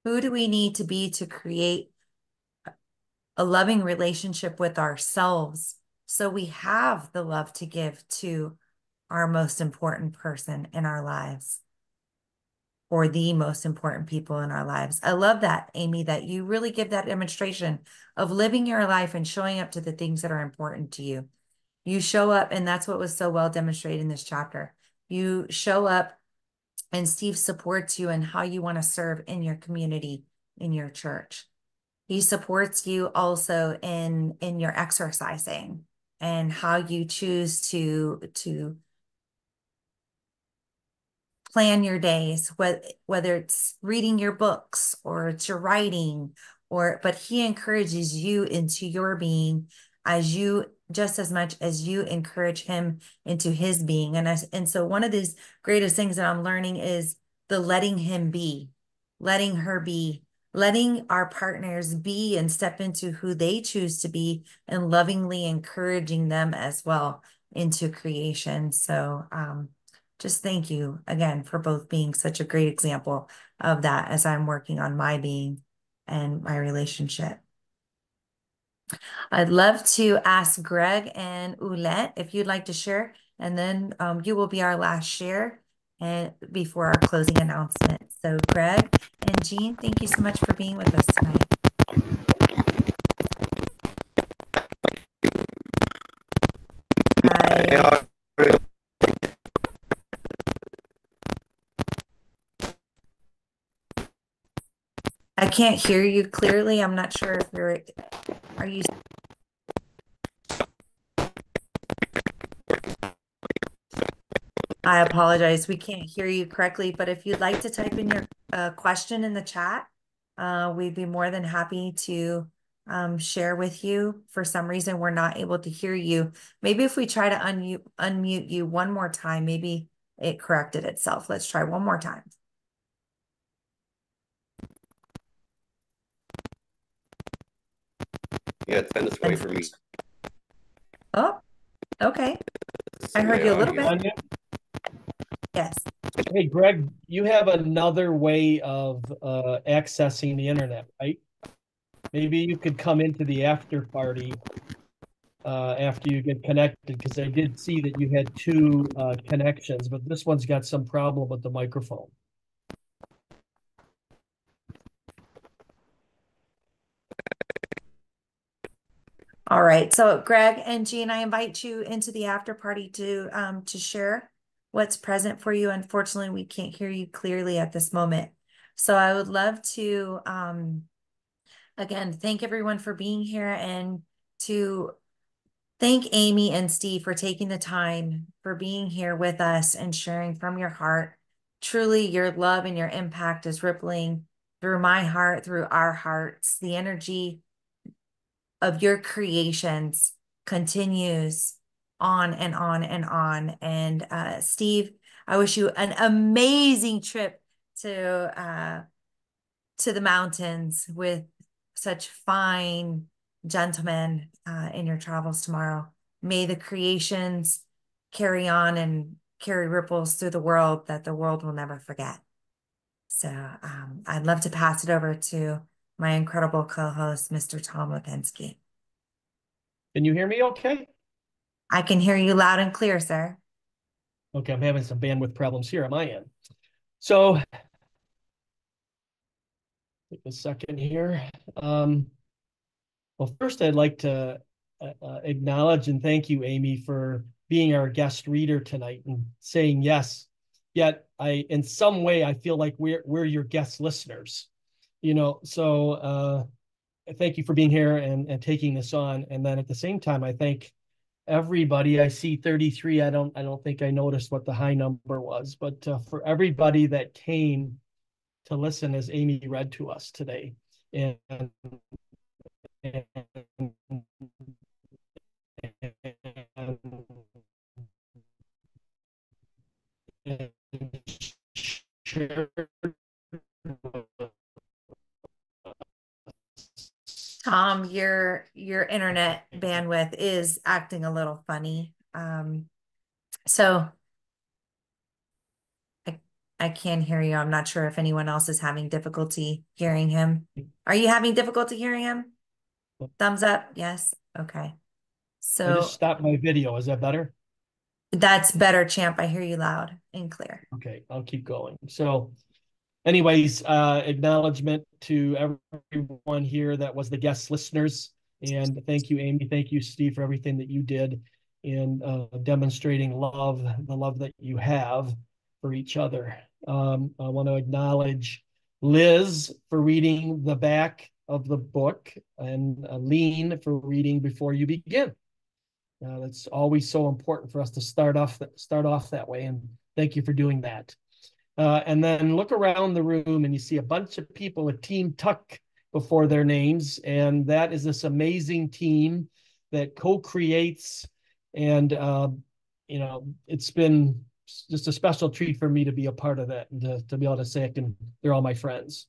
Who do we need to be to create a loving relationship with ourselves so we have the love to give to our most important person in our lives, or the most important people in our lives? I love that, Amy, that you really give that demonstration of living your life and showing up to the things that are important to you. You show up, and that's what was so well demonstrated in this chapter. You show up and Steve supports you in how you want to serve in your community, in your church. He supports you also in your exercising and how you choose to plan your days, whether it's reading your books or it's your writing, but he encourages you into your being as you, just as much as you encourage him into his being. And so one of these greatest things that I'm learning is the letting him be, letting her be, letting our partners be and step into who they choose to be, and lovingly encouraging them as well into creation. So just thank you again for both being such a great example of that as I'm working on my being and my relationship. I'd love to ask Greg and Oulette if you'd like to share, and then you will be our last share and before our closing announcement. So Greg and Jean, thank you so much for being with us tonight. I can't hear you clearly. I'm not sure if are you? I apologize. We can't hear you correctly, but if you'd like to type in your question in the chat, we'd be more than happy to share with you. For some reason, we're not able to hear you. Maybe if we try to unmute you one more time, maybe it corrected itself. Let's try one more time. Yeah, it's been this way for me. Oh, okay. I heard you a little bit. Yes. Hey, Greg, you have another way of accessing the internet, right? Maybe you could come into the after party after you get connected, because I did see that you had two connections, but this one's got some problem with the microphone. All right. So Greg and Jean, I invite you into the after party to share what's present for you. Unfortunately, we can't hear you clearly at this moment. So I would love to, again, thank everyone for being here, and to thank Amy and Steve for taking the time for being here with us and sharing from your heart. Truly, your love and your impact is rippling through my heart, through our hearts. The energy of your creations continues on and on and on. And Steve, I wish you an amazing trip to the mountains with such fine gentlemen in your travels tomorrow. May the creations carry on and carry ripples through the world that the world will never forget. So I'd love to pass it over to my incredible co-host, Mr. Tom Lipinski. Can you hear me okay? I can hear you loud and clear, sir. Okay, I'm having some bandwidth problems here on my end. So, take a second here. Well, first I'd like to acknowledge and thank you, Amy, for being our guest reader tonight and saying yes. Yet in some way, I feel like we're your guest listeners, so thank you for being here and taking this on. And then at the same time, I thank everybody. I see 33. I don't think I noticed what the high number was, but for everybody that came to listen as Amy read to us today. And Tom, your internet bandwidth is acting a little funny. So I can't hear you. I'm not sure if anyone else is having difficulty hearing him. Are you having difficulty hearing him? Thumbs up. Yes. Okay. So I just stopped my video. Is that better? That's better, champ. I hear you loud and clear. Okay, I'll keep going. So anyways, acknowledgement to everyone here that was the guest listeners. And thank you, Amy. Thank you, Steve, for everything that you did in demonstrating love, the love that you have for each other. I want to acknowledge Liz for reading the back of the book, and lean for reading before you begin. That's always so important for us to start off that way, and thank you for doing that. And then look around the room and you see a bunch of people with Team Tuck before their names, and that is this amazing team that co-creates, and you know, it's been just a special treat for me to be a part of that, and to be able to say they're all my friends.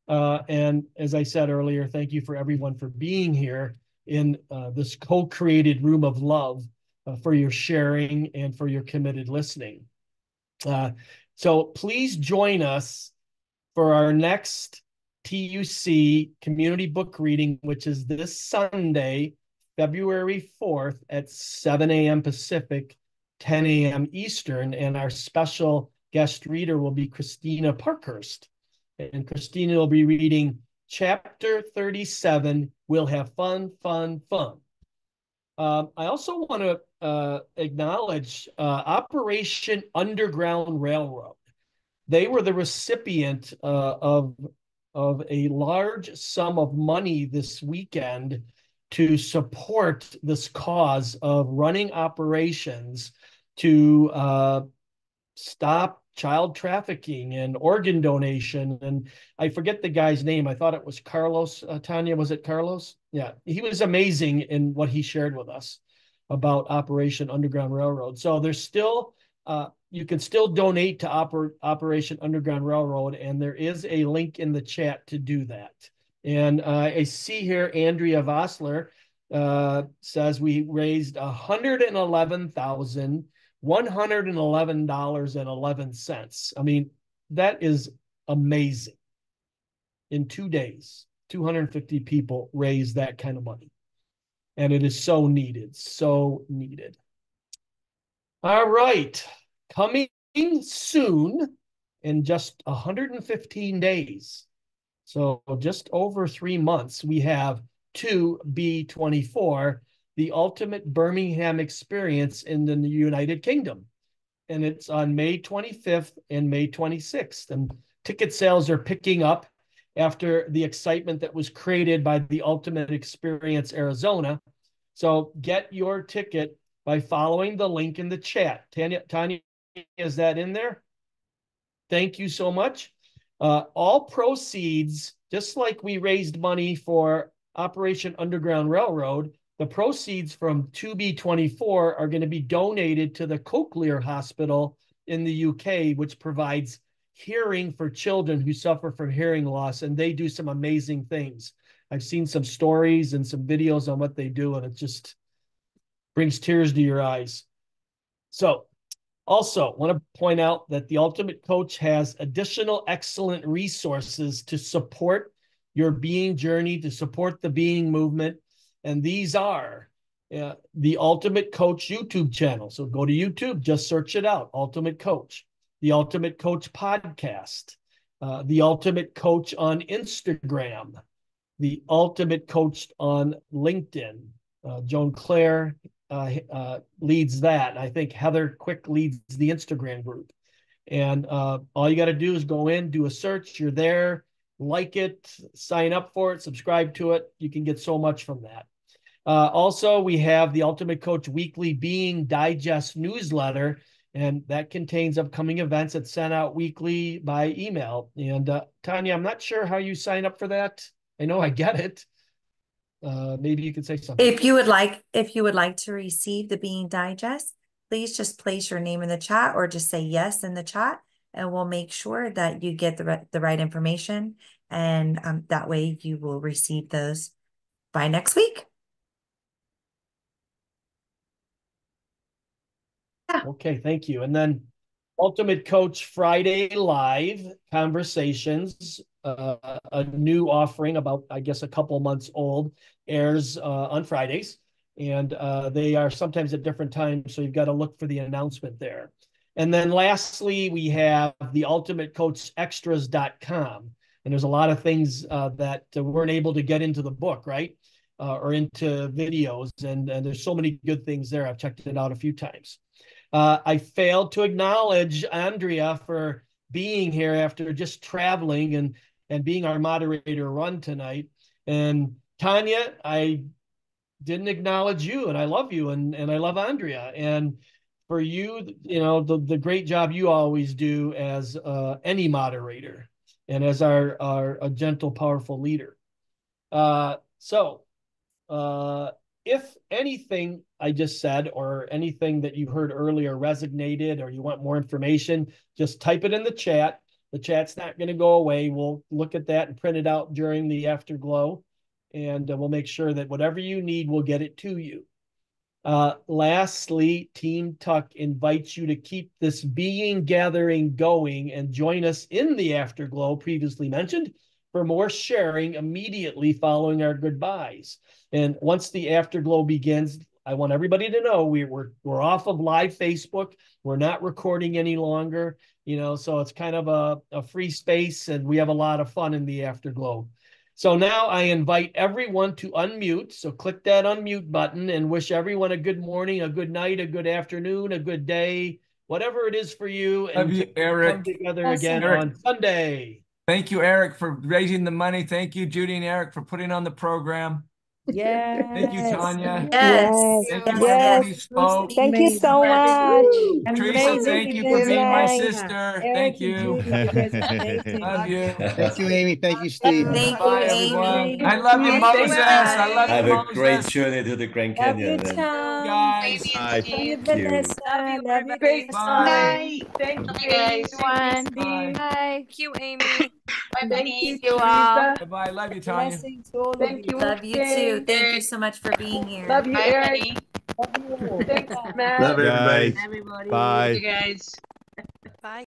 And as I said earlier, thank you for everyone for being here in this co-created room of love, for your sharing and for your committed listening. So please join us for our next TUC community book reading, which is this Sunday, February 4th at 7 a.m. Pacific, 10 a.m. Eastern. And our special guest reader will be Christina Parkhurst. And Christina will be reading chapter 37, We'll Have Fun, Fun, Fun. I also want to acknowledge Operation Underground Railroad. They were the recipient of a large sum of money this weekend to support this cause of running operations to stop child trafficking and organ donation. And I forget the guy's name. I thought it was Carlos. Tanya, was it Carlos? Yeah, he was amazing in what he shared with us about Operation Underground Railroad. So there's still, you can still donate to Operation Underground Railroad, and there is a link in the chat to do that. And I see here Andrea Vossler says we raised $111,111.11. I mean, that is amazing. In 2 days, 250 people raised that kind of money. And it is so needed, so needed. All right, coming soon in just 115 days. So just over 3 months, we have 2B24, the Ultimate Birmingham Experience in the United Kingdom. And it's on May 25th and May 26th. And ticket sales are picking up after the excitement that was created by the Ultimate Experience Arizona. So get your ticket by following the link in the chat. Tanya, is that in there? Thank you so much. All proceeds, just like we raised money for Operation Underground Railroad, the proceeds from 2B24 are going to be donated to the Cochlear Hospital in the UK, which provides hearing for children who suffer from hearing loss, and they do some amazing things. I've seen some stories and some videos on what they do, and it just brings tears to your eyes. So also want to point out that the Ultimate Coach has additional excellent resources to support your being journey, to support the being movement. And these are the Ultimate Coach YouTube channel. So go to YouTube, just search it out, Ultimate Coach. The Ultimate Coach podcast, the Ultimate Coach on Instagram, the Ultimate Coach on LinkedIn. Joan Claire leads that. I think Heather Quick leads the Instagram group. And all you got to do is go in, do a search. You're there, like it, sign up for it, subscribe to it. You can get so much from that. Also, we have the Ultimate Coach Weekly Being Digest newsletter, and that contains upcoming events that's sent out weekly by email. And Tanya, I'm not sure how you sign up for that. I know I get it. Maybe you could say something. If you would like to receive the Being Digest, please just place your name in the chat or just say yes in the chat, and we'll make sure that you get the right information. And that way you will receive those by next week. Yeah. Okay, thank you. And then Ultimate Coach Friday Live Conversations, a new offering about, I guess, a couple months old, airs on Fridays. And they are sometimes at different times, so you've got to look for the announcement there. And then lastly, we have the ultimatecoachextras.com. And there's a lot of things that weren't able to get into the book, right? Or into videos. And there's so many good things there. I've checked it out a few times. I failed to acknowledge Andrea for being here after just traveling, and and being our moderator run tonight. And Tanya, I didn't acknowledge you, and I love you, and I love Andrea. And for you, you know, the great job you always do as any moderator and as our a gentle, powerful leader. If anything I just said or anything that you heard earlier resonated or you want more information, just type it in the chat. The chat's not going to go away. We'll look at that and print it out during the afterglow, and we'll make sure that whatever you need, we'll get it to you. Lastly, Team Tuck invites you to keep this being gathering going and join us in the afterglow previously mentioned for more sharing immediately following our goodbyes. And once the afterglow begins, I want everybody to know we're off of live Facebook. We're not recording any longer, you know, so it's kind of a free space, and we have a lot of fun in the afterglow. So now I invite everyone to unmute. So click that unmute button and wish everyone a good morning, a good night, a good afternoon, a good day, whatever it is for you. Love And you, Eric. come together again Eric. on Sunday. Thank you, Eric, for raising the money. Thank you, Judy and Eric, for putting on the program. Yes. Thank you, Tanya. Yes. Thank you, Yes. everybody who spoke. Thank you so much. Teresa, thank you for being my sister. Thank you. Love you. Thank you, Amy. Thank you, Steve. Thank Bye, you, everyone. Amy. I love you, Moses. I love you, Have a Moses. great journey to the Grand Canyon. Love you, Tom. Guys. Love you, Thank you. Vanessa. Love you, Great Bye. night. Thank you, guys. everyone. Bye. Thank you, Amy. Thank you, you all. Teresa. Bye. Love you, Tanya. Blessings to all of Thank you. Love you too. Thank you so much for being here. Love you, Bye, Eric. honey. Love you all. Thanks, Matt. Love everybody. Everybody. Bye. You guys. Bye.